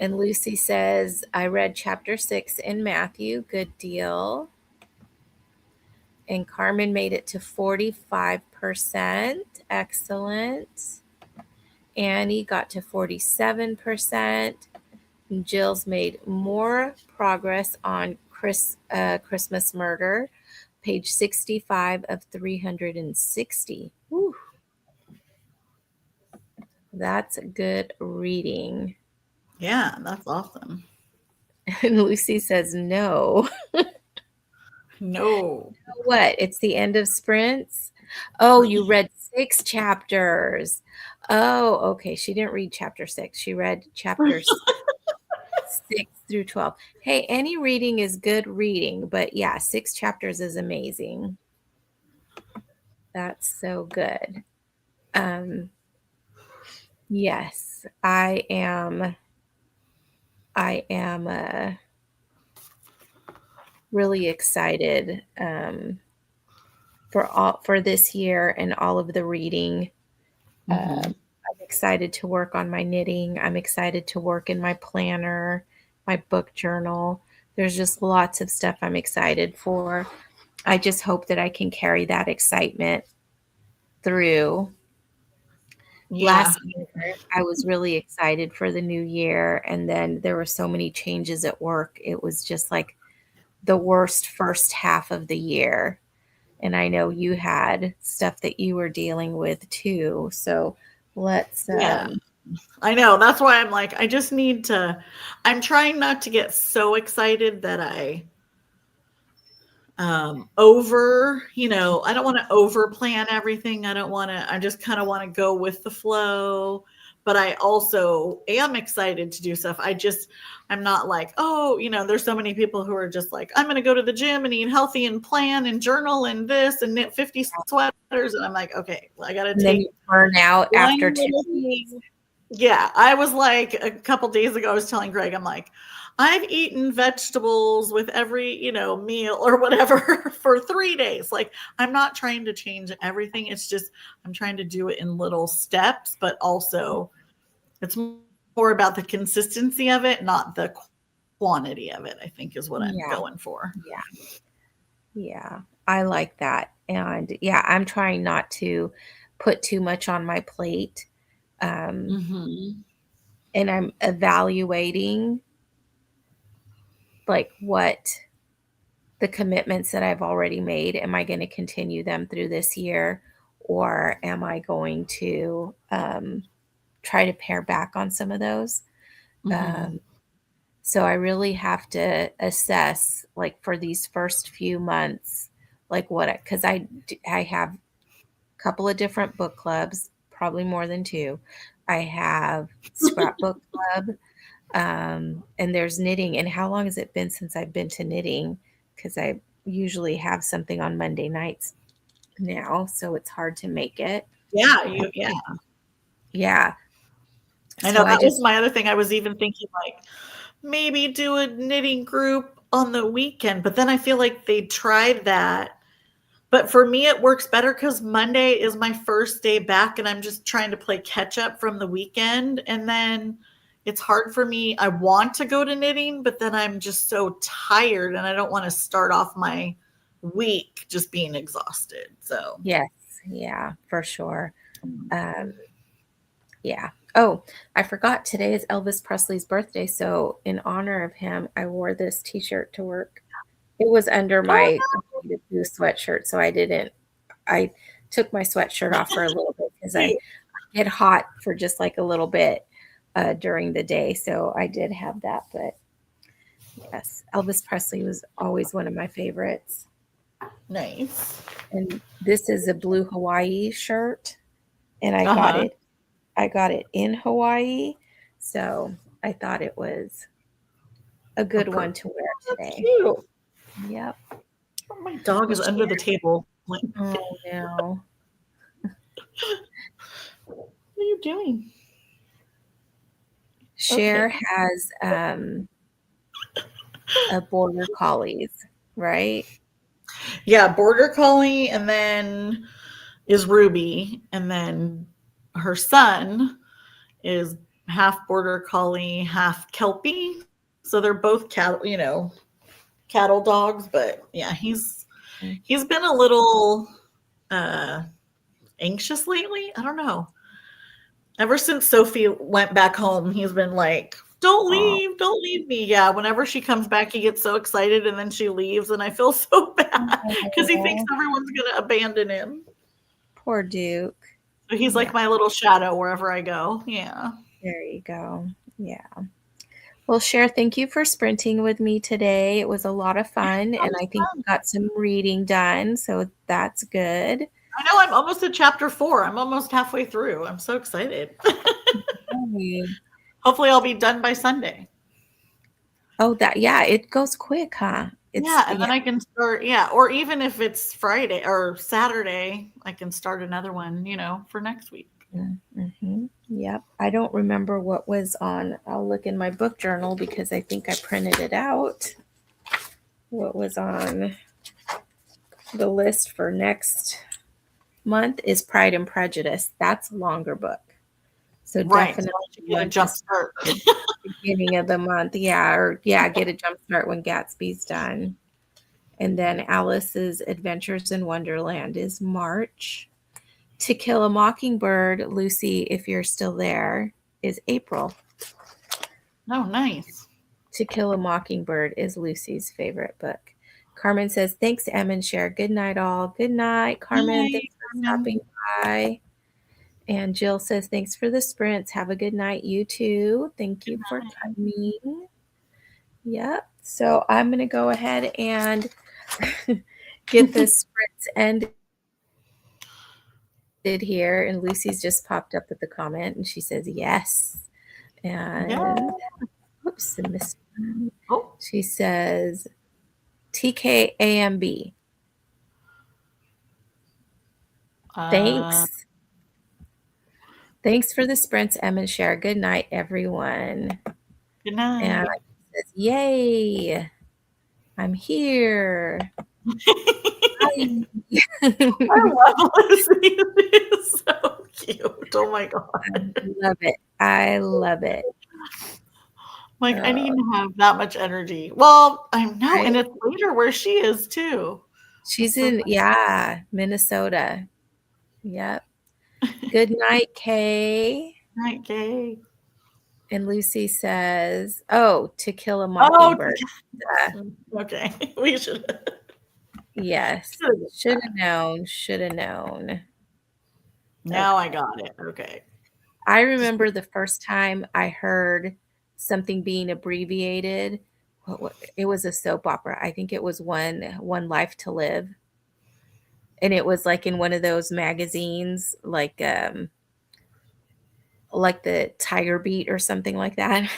And Lucy says, I read chapter 6 in Matthew. Good deal. And Carmen made it to 45%. Excellent. Annie got to 47%. And Jill's made more progress on Christmas Murder, page 65 of 360. Whew. That's good reading. Yeah, that's awesome. And Lucy says, no. No. What? It's the end of sprints? Oh, you read 6 chapters. Oh, okay. She didn't read chapter 6. She read chapters 6 through 12. Hey, any reading is good reading, but yeah, 6 chapters is amazing. That's so good. Yes, I am really excited for this year and all of the reading. Mm-hmm. I'm excited to work on my knitting. I'm excited to work in my planner, my book journal. There's just lots of stuff I'm excited for. I just hope that I can carry that excitement through. Yeah. Last year, I was really excited for the new year, and then there were so many changes at work. It was just like the worst first half of the year. And I know you had stuff that you were dealing with too. So let's Yeah. I know. That's why I'm like, I just need to. I'm trying not to get so excited that I I don't want to over plan everything. I just kind of want to go with the flow. But I also am excited to do stuff. I'm not like, oh, there's so many people who are just like, I'm going to go to the gym and eat healthy and plan and journal and this and knit 50 sweaters. And I'm like, okay, well, I got to And then take you burn out one after 2 little weeks. thing. Yeah, I was like a couple days ago, I was telling Greg, I'm like, I've eaten vegetables with every, meal or whatever for 3 days. Like, I'm not trying to change everything. It's just, I'm trying to do it in little steps, but also it's more about the consistency of it, not the quantity of it, I think is what I'm Yeah. going for. Yeah. I like that. And yeah, I'm trying not to put too much on my plate. Mm-hmm. And I'm evaluating like what the commitments that I've already made. Am I going to continue them through this year, or am I going to try to pare back on some of those? Mm-hmm. So I really have to assess, like for these first few months, like because I have a couple of different book clubs, probably more than two. I have scrapbook club, and there's knitting. And how long has it been since I've been to knitting? Because I usually have something on Monday nights now, so it's hard to make it. Yeah. Yeah. I So know I that was just, my other thing. I was even thinking like maybe do a knitting group on the weekend, but then I feel like they tried that. But for me, it works better because Monday is my first day back and I'm just trying to play catch up from the weekend. And then it's hard for me. I want to go to knitting, but then I'm just so tired and I don't want to start off my week just being exhausted. So, yes, yeah, for sure. Um, yeah. Oh, I forgot today is Elvis Presley's birthday. So, in honor of him, I wore this t shirt to work. It was under oh, my Winnie the Pooh sweatshirt. So, I took my sweatshirt off for a little bit because I get hot for just like a little bit during the day. So, I did have that. But yes, Elvis Presley was always one of my favorites. nice. And this is a blue Hawaii shirt, and Uh huh. I got it in Hawaii, so I thought it was a good one to wear That's today. cute. Yep. Oh, my dog Well, is under the table. Like, what oh no. are you doing? Cher Okay. has a border collies, right? Yeah, border collie, and then is Ruby, and then her son is half border collie, half kelpie. So they're both cattle dogs. But yeah, he's been a little uh, anxious lately. I don't know. Ever since Sophie went back home, he's been like, Oh, don't leave me. Yeah, whenever she comes back, he gets so excited and then she leaves, and I feel so bad because he thinks oh, everyone's gonna abandon him. poor Duke. So he's Yeah, like my little shadow wherever I go. Yeah. there you go. Yeah. Well, Cher, thank you for sprinting with me today. It was a lot of fun, That and was I think we fun. got some reading done, so that's good. I know I'm almost at chapter 4. I'm almost halfway through. I'm so excited. Yay. Hopefully I'll be done by Sunday. Oh, yeah, it goes quick, huh? Yeah, and Yeah. then I can start, yeah, or even if it's Friday or Saturday, I can start another one, for next week. Mm-hmm. Yep. I don't remember what was on. I'll look in my book journal because I think I printed it out. What was on the list for next month is Pride and Prejudice. That's a longer book. So Right. So definitely I should get a want to jump start. start beginning of the month. Yeah, or yeah, get a jump start when Gatsby's done. And then Alice's Adventures in Wonderland is March. To Kill a Mockingbird, Lucy, if you're still there, is April. Oh, nice. To Kill a Mockingbird is Lucy's favorite book. Carmen says, thanks, Em and Cher. Good night, all. Good night, Carmen. Night, Thanks for Carmen. stopping by. And Jill says, thanks for the sprints. Have a good night. You too. Thank you for coming. Yep. So I'm going to go ahead and get the sprints ended here. And Lucy's just popped up with the comment and she says, yes. And oops, I missed one. Oh, She says, TKAMB. Thanks. Thanks for the sprints, Em and Cher. Good night, everyone. Good night. And says, yay, I'm here. I love Lucy. It's so cute. Oh my God. I love it. I love it. Like, I need to have that much energy. Well, I know, Right? and it's later where she is too. She's in, Minnesota. Yep. Good night, Kay. Night, Kay. And Lucy says, "Oh, To Kill a Mockingbird." Okay, we should. Yes, should have known. Should have known. Now I got it. Okay. I remember the first time I heard something being abbreviated. It was a soap opera. I think it was One Life to Live, and it was like in one of those magazines, like the Tiger Beat or something like that.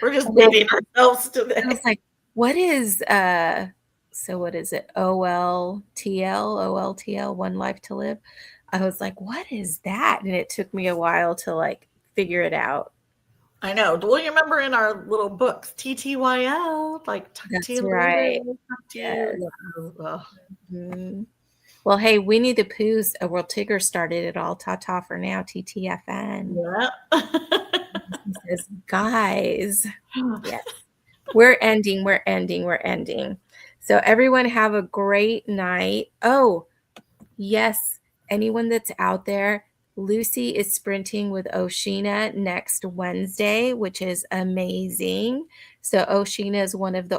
We're just dating ourselves today. I was like, what is so what is it? OLTL, One Life to Live. I was like, what is that? And it took me a while to like figure it out. I know. Well, you remember in our little books, TTYL, like That's right. Yes. Mm-hmm. Well, hey, Winnie the Pooh's World Tigger started it all. Ta-ta for now, TTFN. Yeah. He says, guys, yes. We're ending. So everyone have a great night. Oh, yes. Anyone that's out there, Lucy is sprinting with Oshina next Wednesday, which is amazing. So Oshina is one of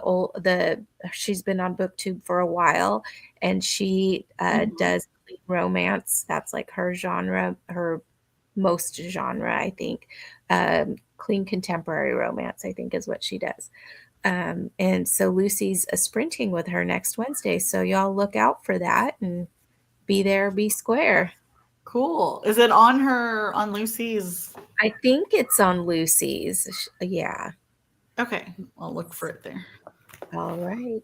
she's been on BookTube for a while, and she does romance. That's like her genre, her most genre, I think. Clean contemporary romance, I think, is what she does. And so Lucy's sprinting with her next Wednesday. So y'all look out for that and be there, be square. Cool. Is it on Lucy's? I think it's on Lucy's. Yeah. Okay. I'll look for it there. All right.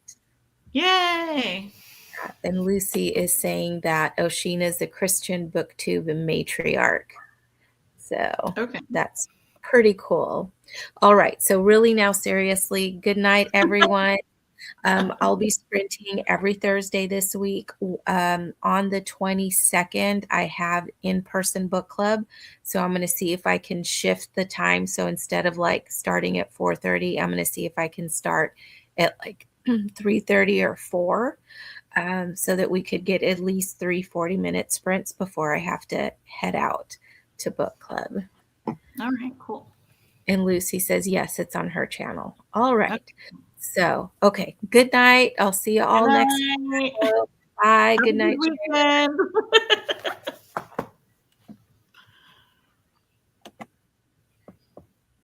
Yay. And Lucy is saying that Oshina is the Christian BookTube matriarch. So that's pretty cool. All right. So really now, seriously, good night, everyone. I'll be sprinting every Thursday this week. On the 22nd, I have in-person book club. So I'm going to see if I can shift the time. So instead of like starting at 4:30, I'm going to see if I can start at like 3:30 or 4, so that we could get at least 3 40-minute sprints before I have to head out to book club. All right, cool. And Lucy says, yes, it's on her channel. All right. Okay. So, okay. Good night. I'll see you all next week. Bye. Good night.